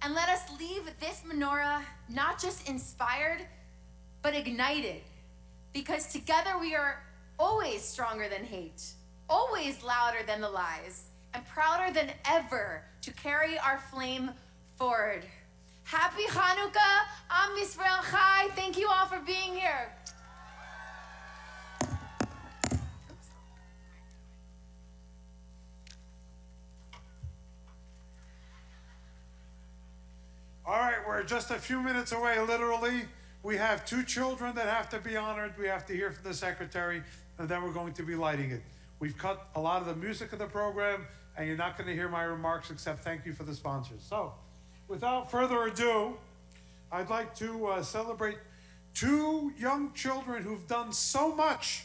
And let us leave this menorah not just inspired, but ignited. Because together we are always stronger than hate, always louder than the lies, and prouder than ever to carry our flame forward. Happy Hanukkah, Am Yisrael Chai. Thank you all for being here. All right, we're just a few minutes away, literally. We have 2 children that have to be honored. We have to hear from the secretary, and then we're going to be lighting it. We've cut a lot of the music of the program, and you're not going to hear my remarks except thank you for the sponsors. So, without further ado, I'd like to celebrate 2 young children who've done so much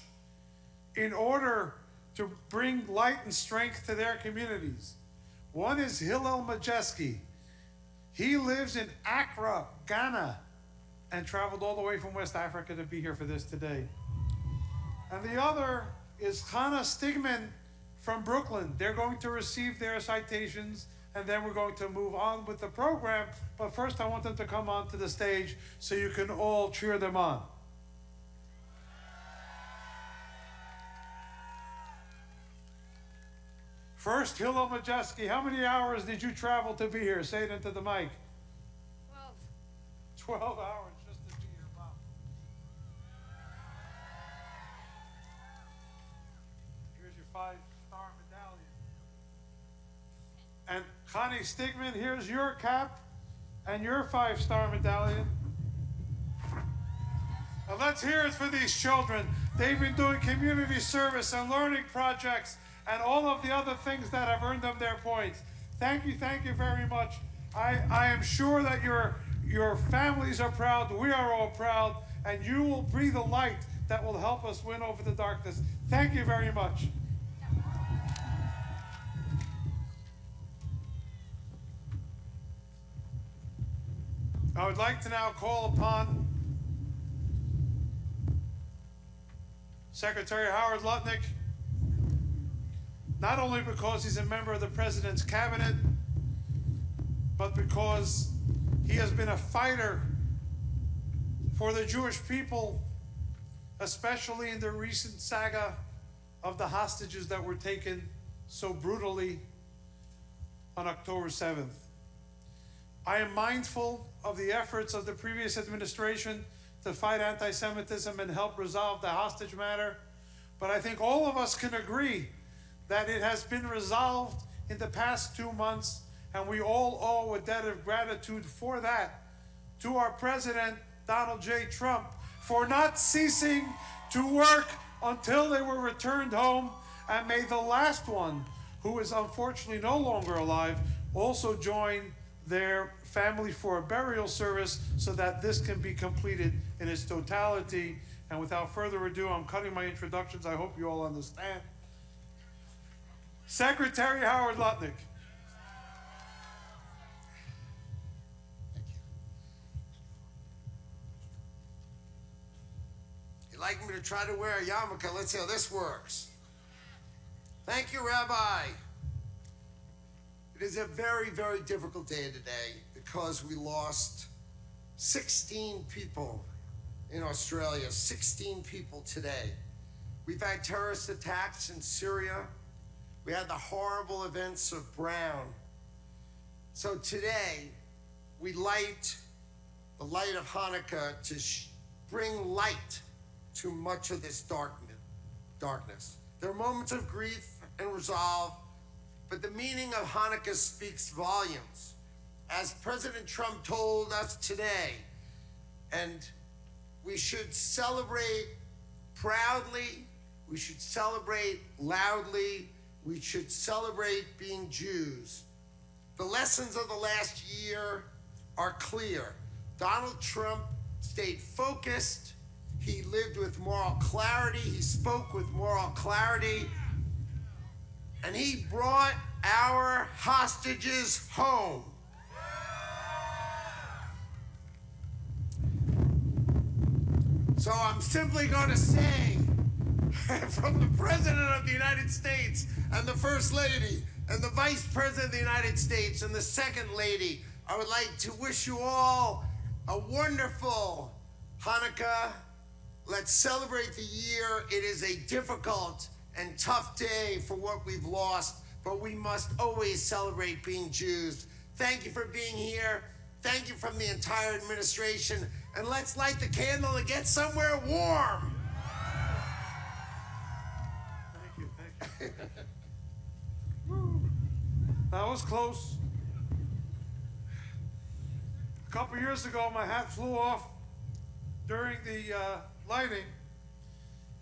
in order to bring light and strength to their communities. One is Hillel Majeski. He lives in Accra, Ghana, and traveled all the way from West Africa to be here for this today. And the other is Hannah Stigman from Brooklyn. They're going to receive their citations, and then we're going to move on with the program. But first, I want them to come onto the stage so you can all cheer them on. First, Hillel Majeski, how many hours did you travel to be here? Say it into the mic. 12. 12 hours just to be here, Mom. Here's your 5-star medallion. And Connie Stigman, here's your cap and your 5-star medallion. Now let's hear it for these children. They've been doing community service and learning projects and all of the other things that have earned them their points. Thank you very much. I am sure that your families are proud, we are all proud, and you will breathe a light that will help us win over the darkness. Thank you very much. I would like to now call upon Secretary Howard Lutnick, not only because he's a member of the President's cabinet, but because he has been a fighter for the Jewish people, especially in the recent saga of the hostages that were taken so brutally on October 7th. I am mindful of the efforts of the previous administration to fight anti-Semitism and help resolve the hostage matter, but I think all of us can agree that it has been resolved in the past 2 months, and we all owe a debt of gratitude for that to our President, Donald J. Trump, for not ceasing to work until they were returned home, and may the last one, who is unfortunately no longer alive, also join their family for a burial service so that this can be completed in its totality. And without further ado, I'm cutting my introductions. I hope you all understand. Secretary Howard Lutnick. You'd like me to try to wear a yarmulke? Let's see how this works. Thank you, Rabbi. It is a very, very difficult day today because we lost 16 people in Australia, 16 people today. We've had terrorist attacks in Syria. We had the horrible events of Brown. So today, we light the light of Hanukkah to bring light to much of this darkness. There are moments of grief and resolve, but the meaning of Hanukkah speaks volumes. As President Trump told us today, and we should celebrate proudly, we should celebrate loudly, we should celebrate being Jews. The lessons of the last year are clear. Donald Trump stayed focused, he lived with moral clarity, he spoke with moral clarity, and he brought our hostages home. So I'm simply going to say, from the President of the United States and the First Lady and the Vice President of the United States and the Second Lady, I would like to wish you all a wonderful Hanukkah. Let's celebrate the year. It is a difficult and tough day for what we've lost, but we must always celebrate being Jews. Thank you for being here. Thank you from the entire administration. And let's light the candle and get somewhere warm. Thank you. That was close. A couple years ago, my hat flew off during the lighting,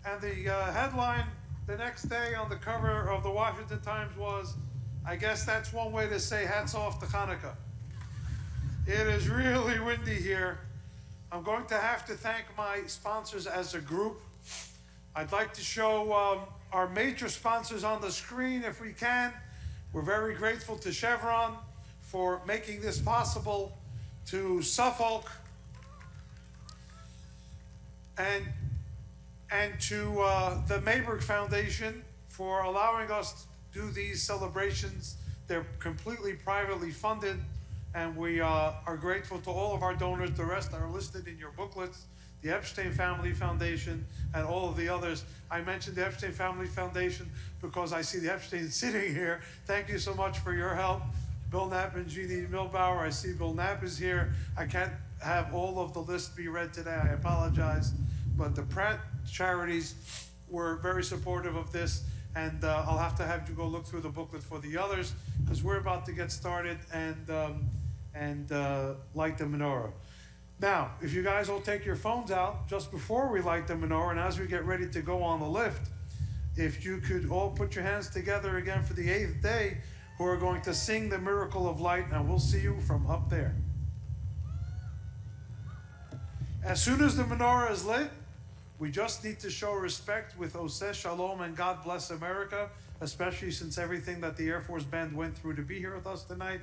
and the headline the next day on the cover of the Washington Times was, I guess that's one way to say hats off to Hanukkah. It is really windy here. I'm going to have to thank my sponsors as a group. I'd like to show our major sponsors on the screen if we can. We're very grateful to Chevron for making this possible, to Suffolk, and to the Mayberg Foundation for allowing us to do these celebrations. They're completely privately funded, and we are grateful to all of our donors. The rest are listed in your booklets. The Epstein Family Foundation and all of the others. I mentioned the Epstein Family Foundation because I see the Epstein sitting here. Thank you so much for your help. Bill Knapp and Jeannie Milbauer. I see Bill Knapp is here. I can't have all of the list be read today. I apologize. But the Pratt charities were very supportive of this, and I'll have to have you go look through the booklet for the others because we're about to get started and light the menorah. Now, if you guys all take your phones out just before we light the menorah and as we get ready to go on the lift, if you could all put your hands together again for the 8th day, who are going to sing the Miracle of Light, and we'll see you from up there. As soon as the menorah is lit, we just need to show respect with Oseh Shalom and God bless America, especially since everything that the Air Force Band went through to be here with us tonight.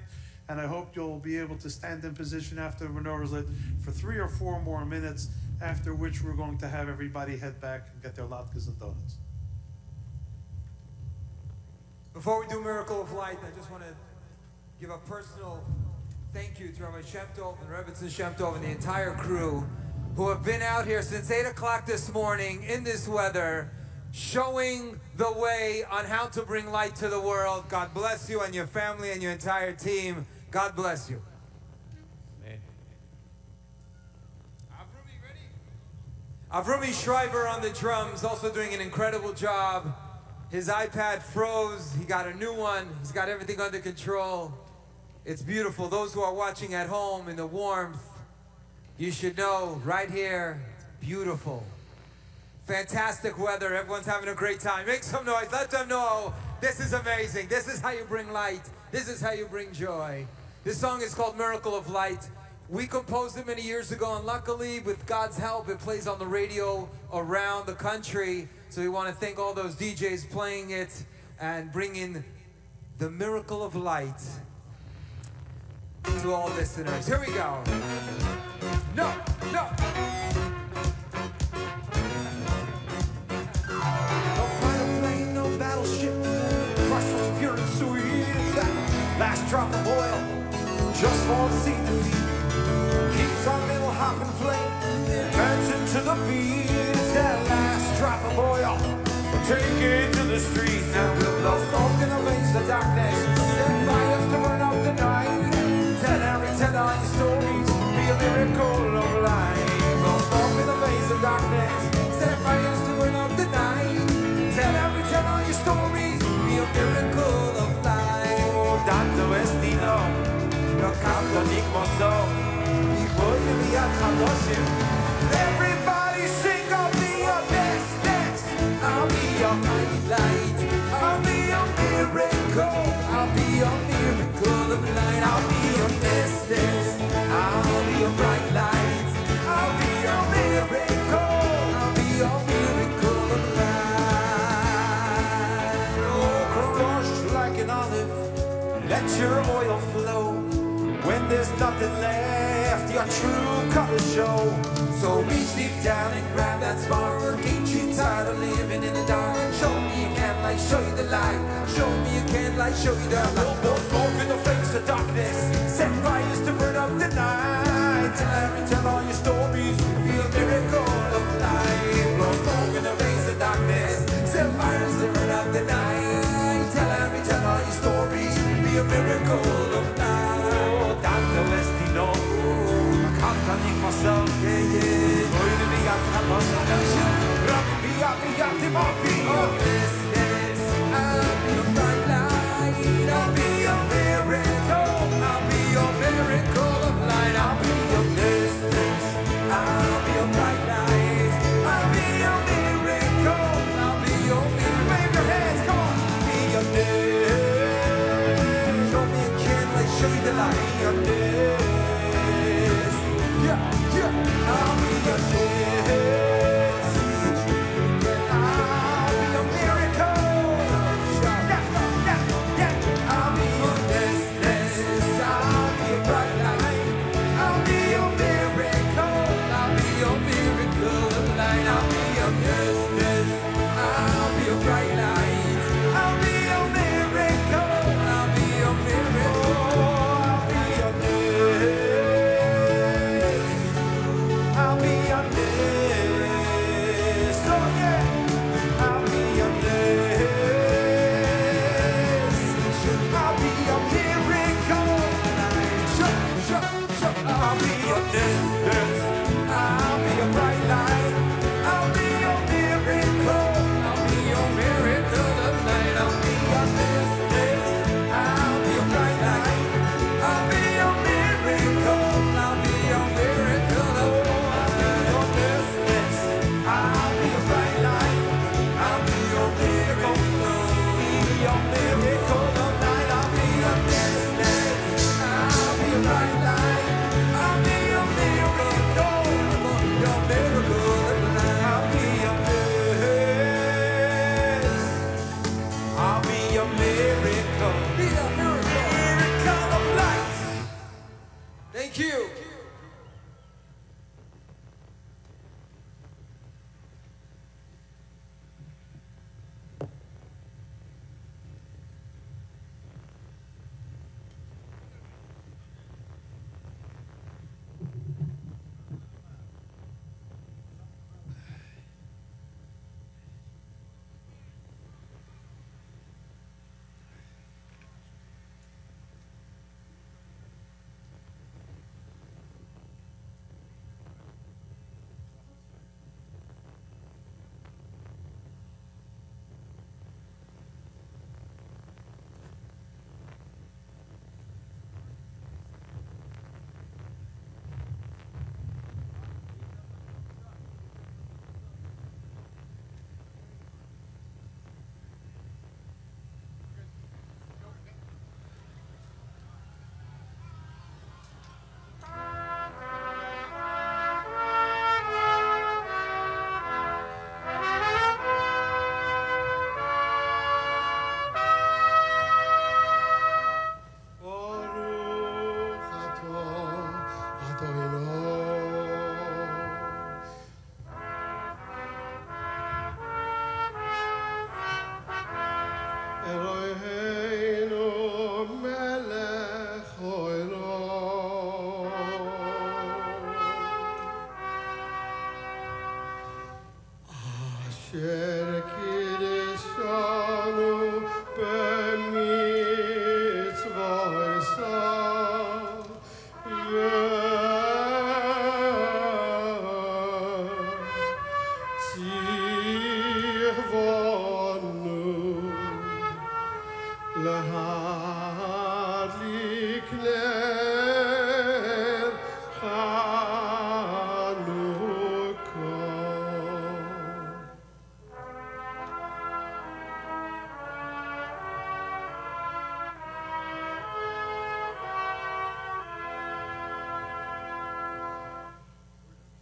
And I hope you'll be able to stand in position after the menorah is lit for 3 or 4 more minutes, after which we're going to have everybody head back and get their latkes and donuts. Before we do Miracle of Light, I just want to give a personal you to Rabbi Shemtov and Rebbetzin Shemtov and the entire crew who have been out here since 8 o'clock this morning in this weather, showing the way on how to bring light to the world. God bless you and your family and your entire team. God bless you. Avrumi Schreiber on the drums, also doing an incredible job. His iPad froze, he got a new one, he's got everything under control. It's beautiful. Those who are watching at home in the warmth, you should know right here, it's beautiful. Fantastic weather, everyone's having a great time. Make some noise, let them know this is amazing. This is how you bring light. This is how you bring joy. This song is called Miracle of Light. We composed it many years ago, and luckily, with God's help, it plays on the radio around the country. So we want to thank all those DJs playing it and bringing the miracle of light to all listeners. Here we go. No, no. No fighter plane, no battleship. Crush was pure and sweet. It's that last drop of oil, just for the sea defeat. Keeps our little hopping flame, turns into the beat. It's that last drop of oil, we'll take it to the streets. And we'll blow smoke in the blaze of darkness, set fires to burn out the night. Tell all your stories, be a miracle of light. Blow smoke in the blaze of darkness, set fires to burn out the night. Tell all your stories, be a miracle of light. Oh, DWS, your company so. Everybody sing, I'll be your best. I'll be your light. I'll be your miracle. I'll be your miracle of light. I'll be your best. I'll be your bright light. I'll be your miracle. I'll be your miracle of light. Oh, crush like an olive. Let your oil flow. When there's nothing left, your true colors show. So reach deep down and grab that spark. Ain't you tired of living in the dark? Show me you can light, show you the light. Show me you can light, show you the light. Blow smoke in the face of darkness, set fires to burn up the night. Tell all your stories, be a miracle of light. Blow smoke in the face of darkness, set fires to burn up the night. Tell all your stories, be a miracle of light. Tanto destino, canta di myself, Going to be at the I'll be your bright light. I'll be your miracle. I'll be your miracle of light. I'll be your business. I'll be your bright light. I'll be your miracle. I'll be your miracle. Wave your hands, come on. Be your name. Show me a candle, show you the light. Your name. Yeah. I'll be your name. Thank you.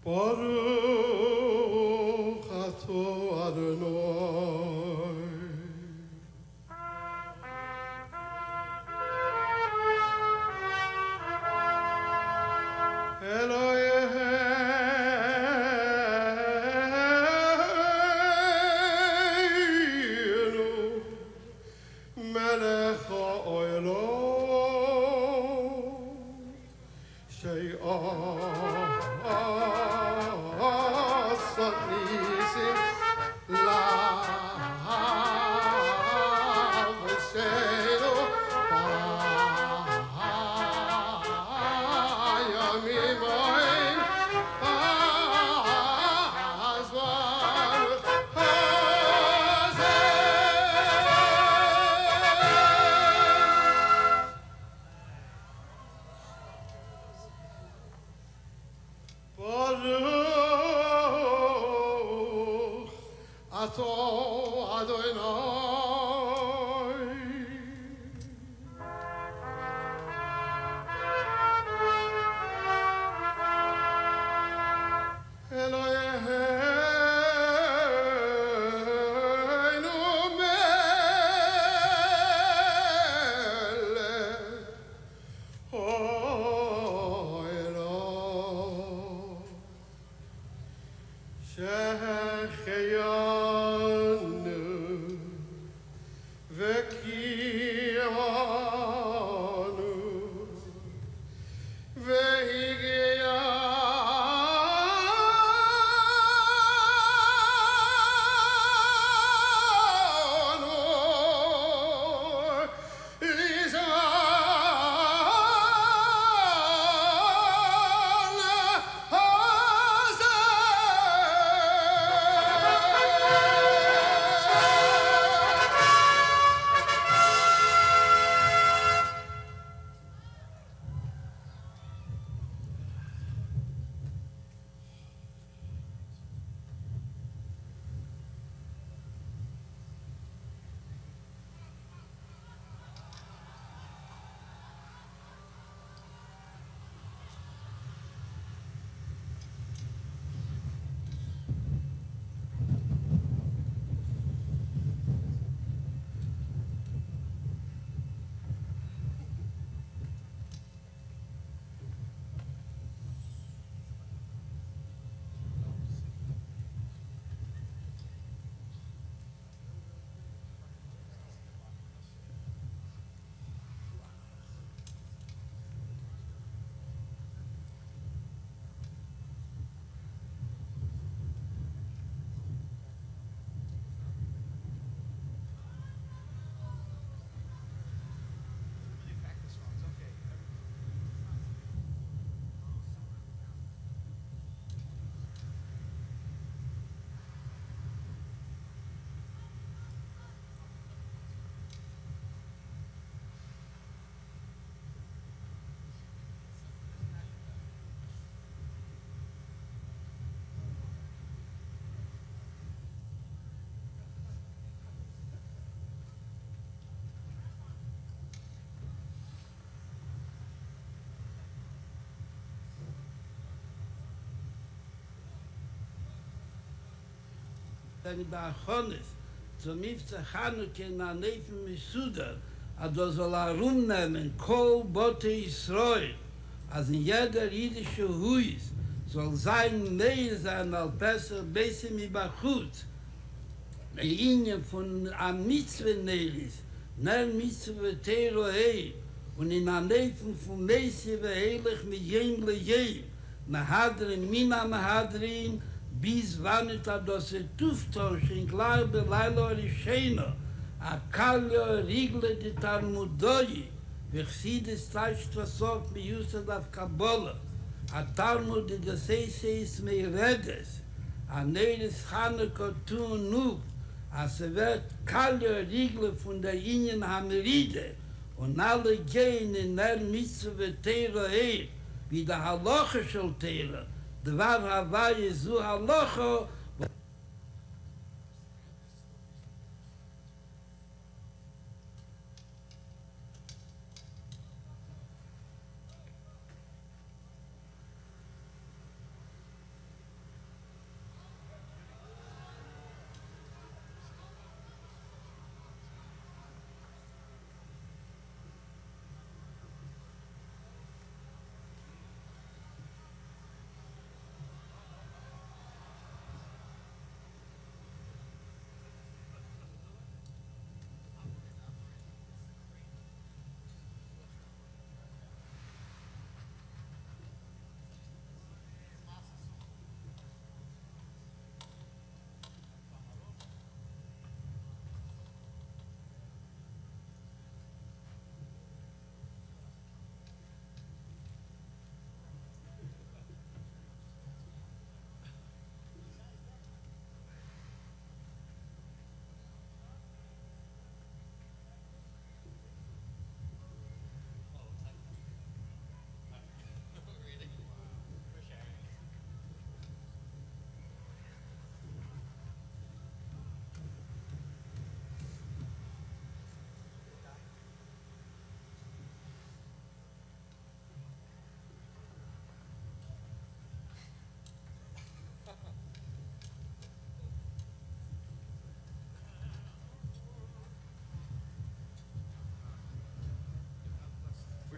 Baruch atah Adonai. Eloheinu melech ha'olam she'asat nisim l'avosheinu b'yamim ha'em hazman hazeh. Baruch atah Adonai. Eloheinu melech ha'olam שהחיינו וקיימנו והגיענו dann bei Chonis, zum Mifza Hanukkah in der Neifen Misuda, da soll rumnehmen, Kol Bote Israel, als in jeder jüdische Huis soll sein Nähe sein, als besser Besim Ibachut. Die Linie von am Mitzvah-Nelis, ner Mitzvah Terohei, und in der Neifen von Mesive Heilig mit Jem Lejem, Mahadrin, Mina Mahadrin, bis wann it das Tuftosh in Glaube Leilo Rishena, a Kalio Rigle de Talmudoi, Vechsides Taisht Vasot mi Yusad av Kabbalah, a Talmud de Geseis Meiredes, a Neres Hanukkah tun Nub, a se wird Kalio Rigle von der Ingen Hameride, und alle gehen in der Mitzvah Teira wie der Halacha shel Teira, דבר הוויה זו הלוכו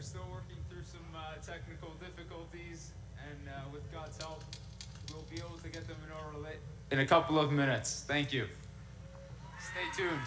We're still working through some technical difficulties, and with God's help, we'll be able to get the menorah lit in a couple of minutes. Thank you. Stay tuned.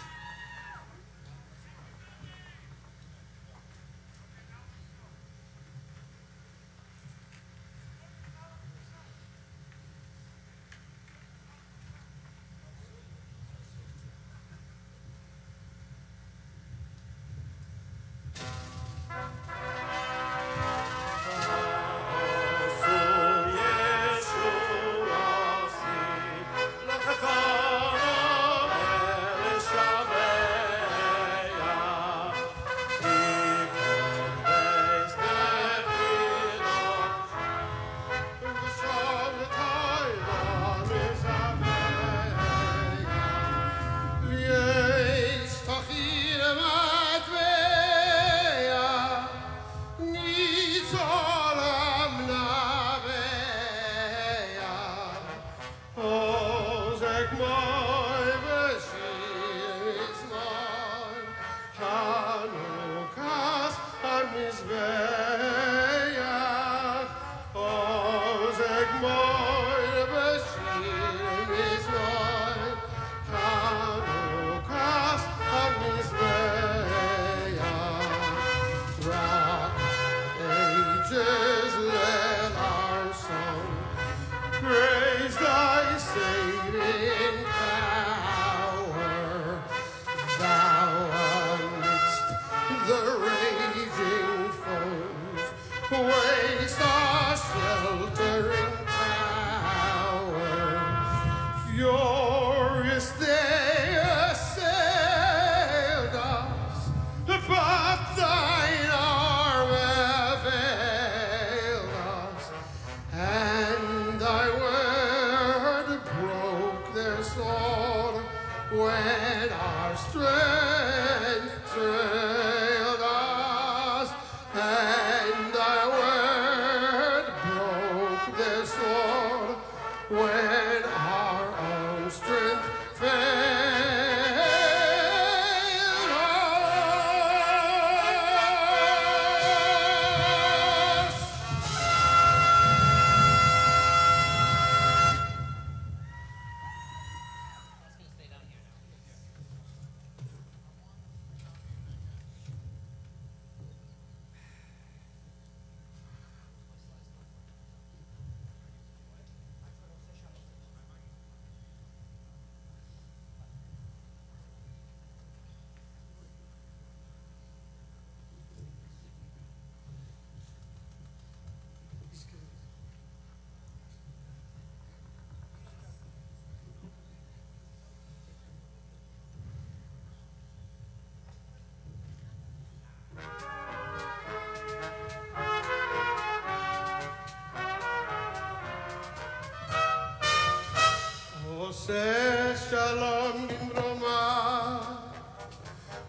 Shalom Nimroma,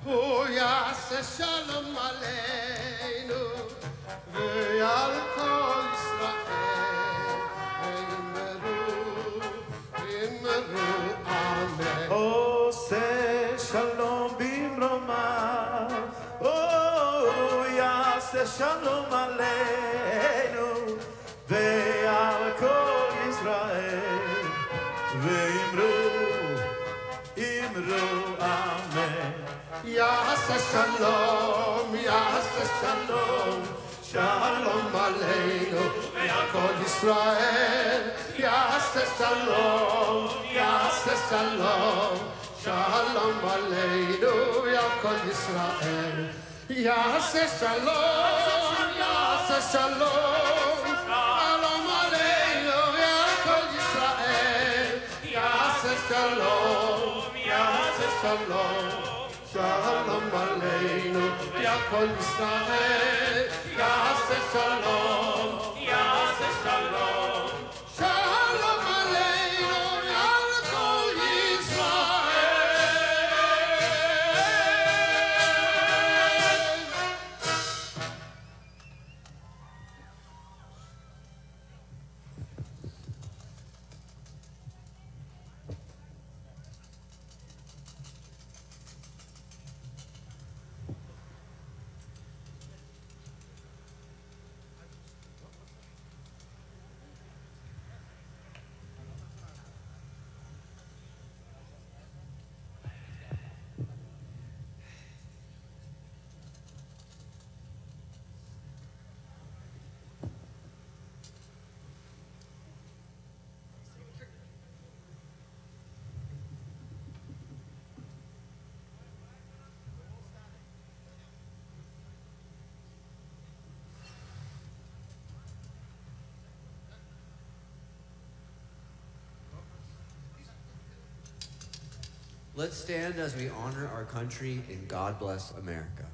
oh Yaseh Shalom Aleinu, ve'al kol Yisrael, ve'immeru, amen. Oh, say shalom bimroma. Oh, yaseh shalom aleinu ve'al kol Yisrael. Ve'imru, amen. Yaseh Shalom, Yaseh Shalom, Shalom Aleinu, ve'al kol Yisrael. Yaseh Shalom, Yaseh Shalom, Shalom Aleinu, ve'al kol Yisrael. Yaseh Shalom, Yaseh Shalom, Shalom Aleinu, ve'al kol Yisrael. Yaseh Shalom, Yaseh Shalom, Shalom Aleinu, ve'al kol Yisrael. Yaseh Shalom, Yaseh Shalom, Shalom Aleinu, ve'al kol Yisrael. Let's stand as we honor our country in God Bless America.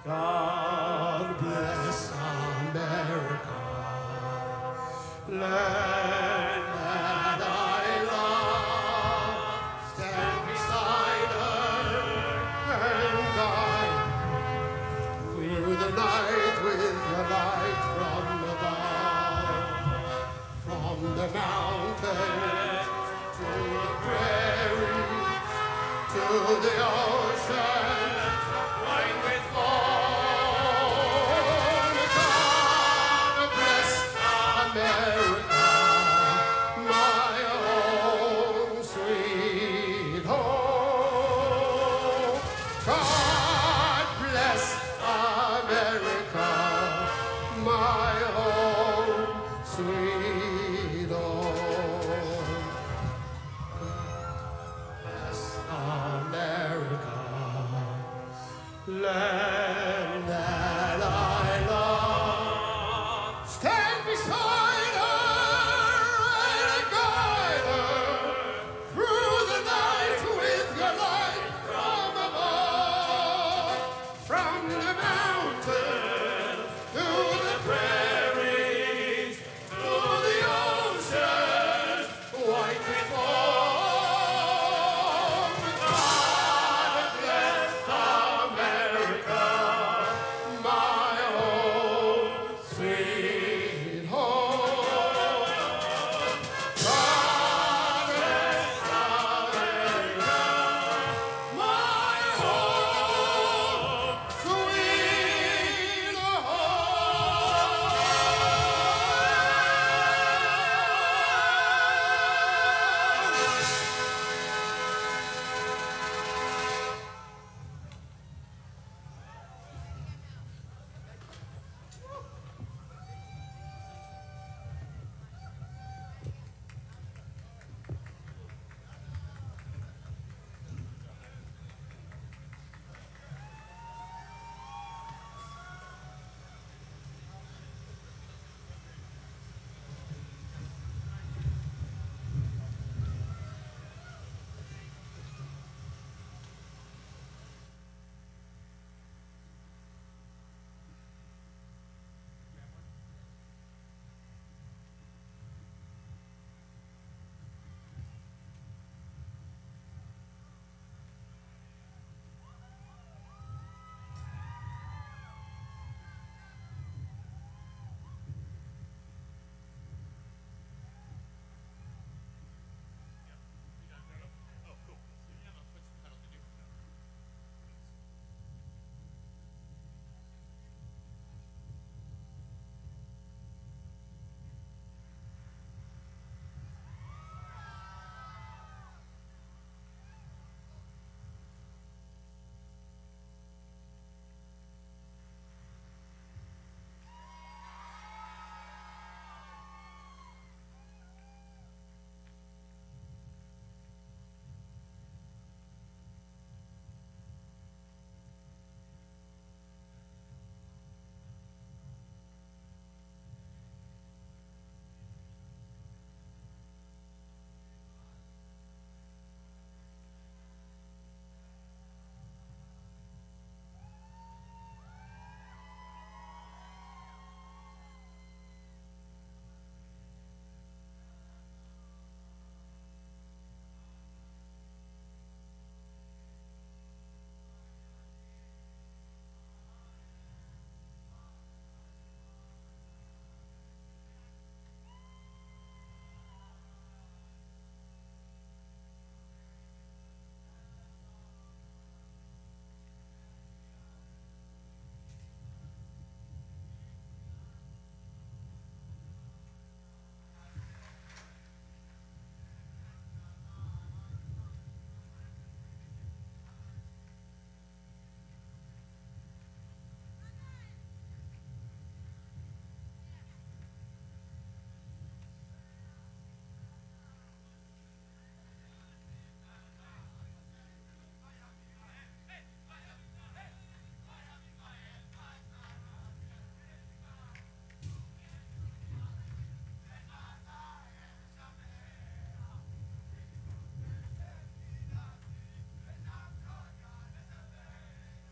God bless America, land that I love. Stand beside her and guide through the night with the light from above. From the mountain to the prairie to the ocean, wide with God bless America.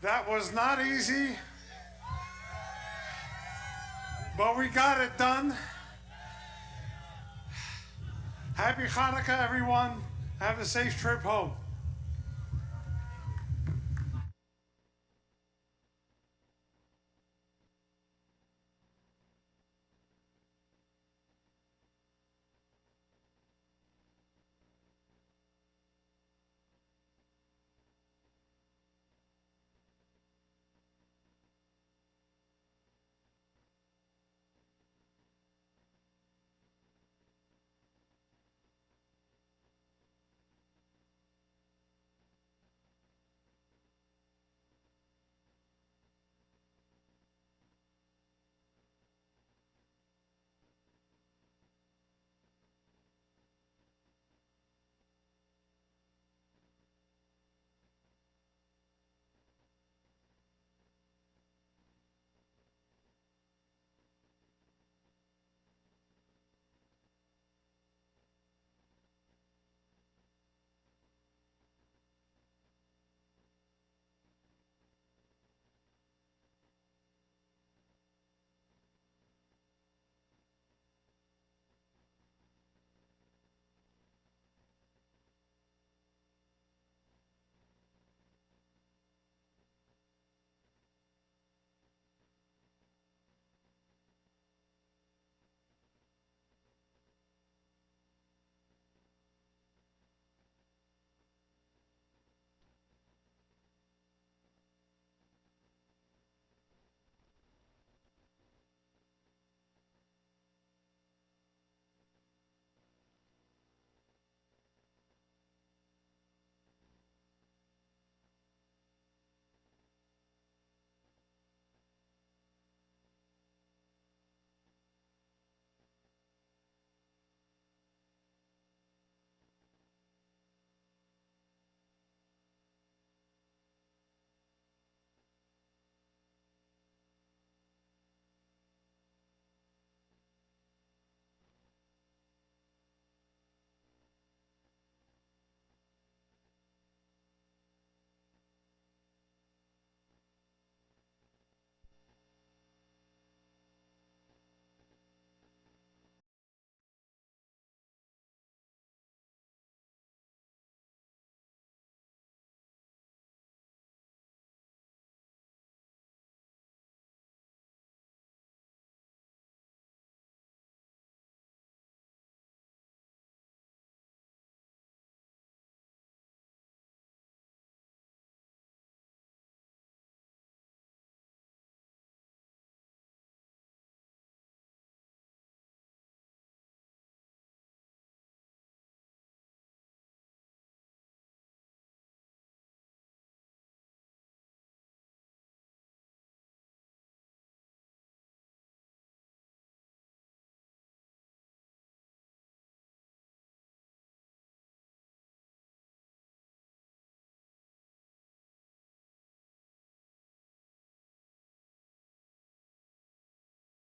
That was not easy, but we got it done. Happy Hanukkah, everyone. Have a safe trip home.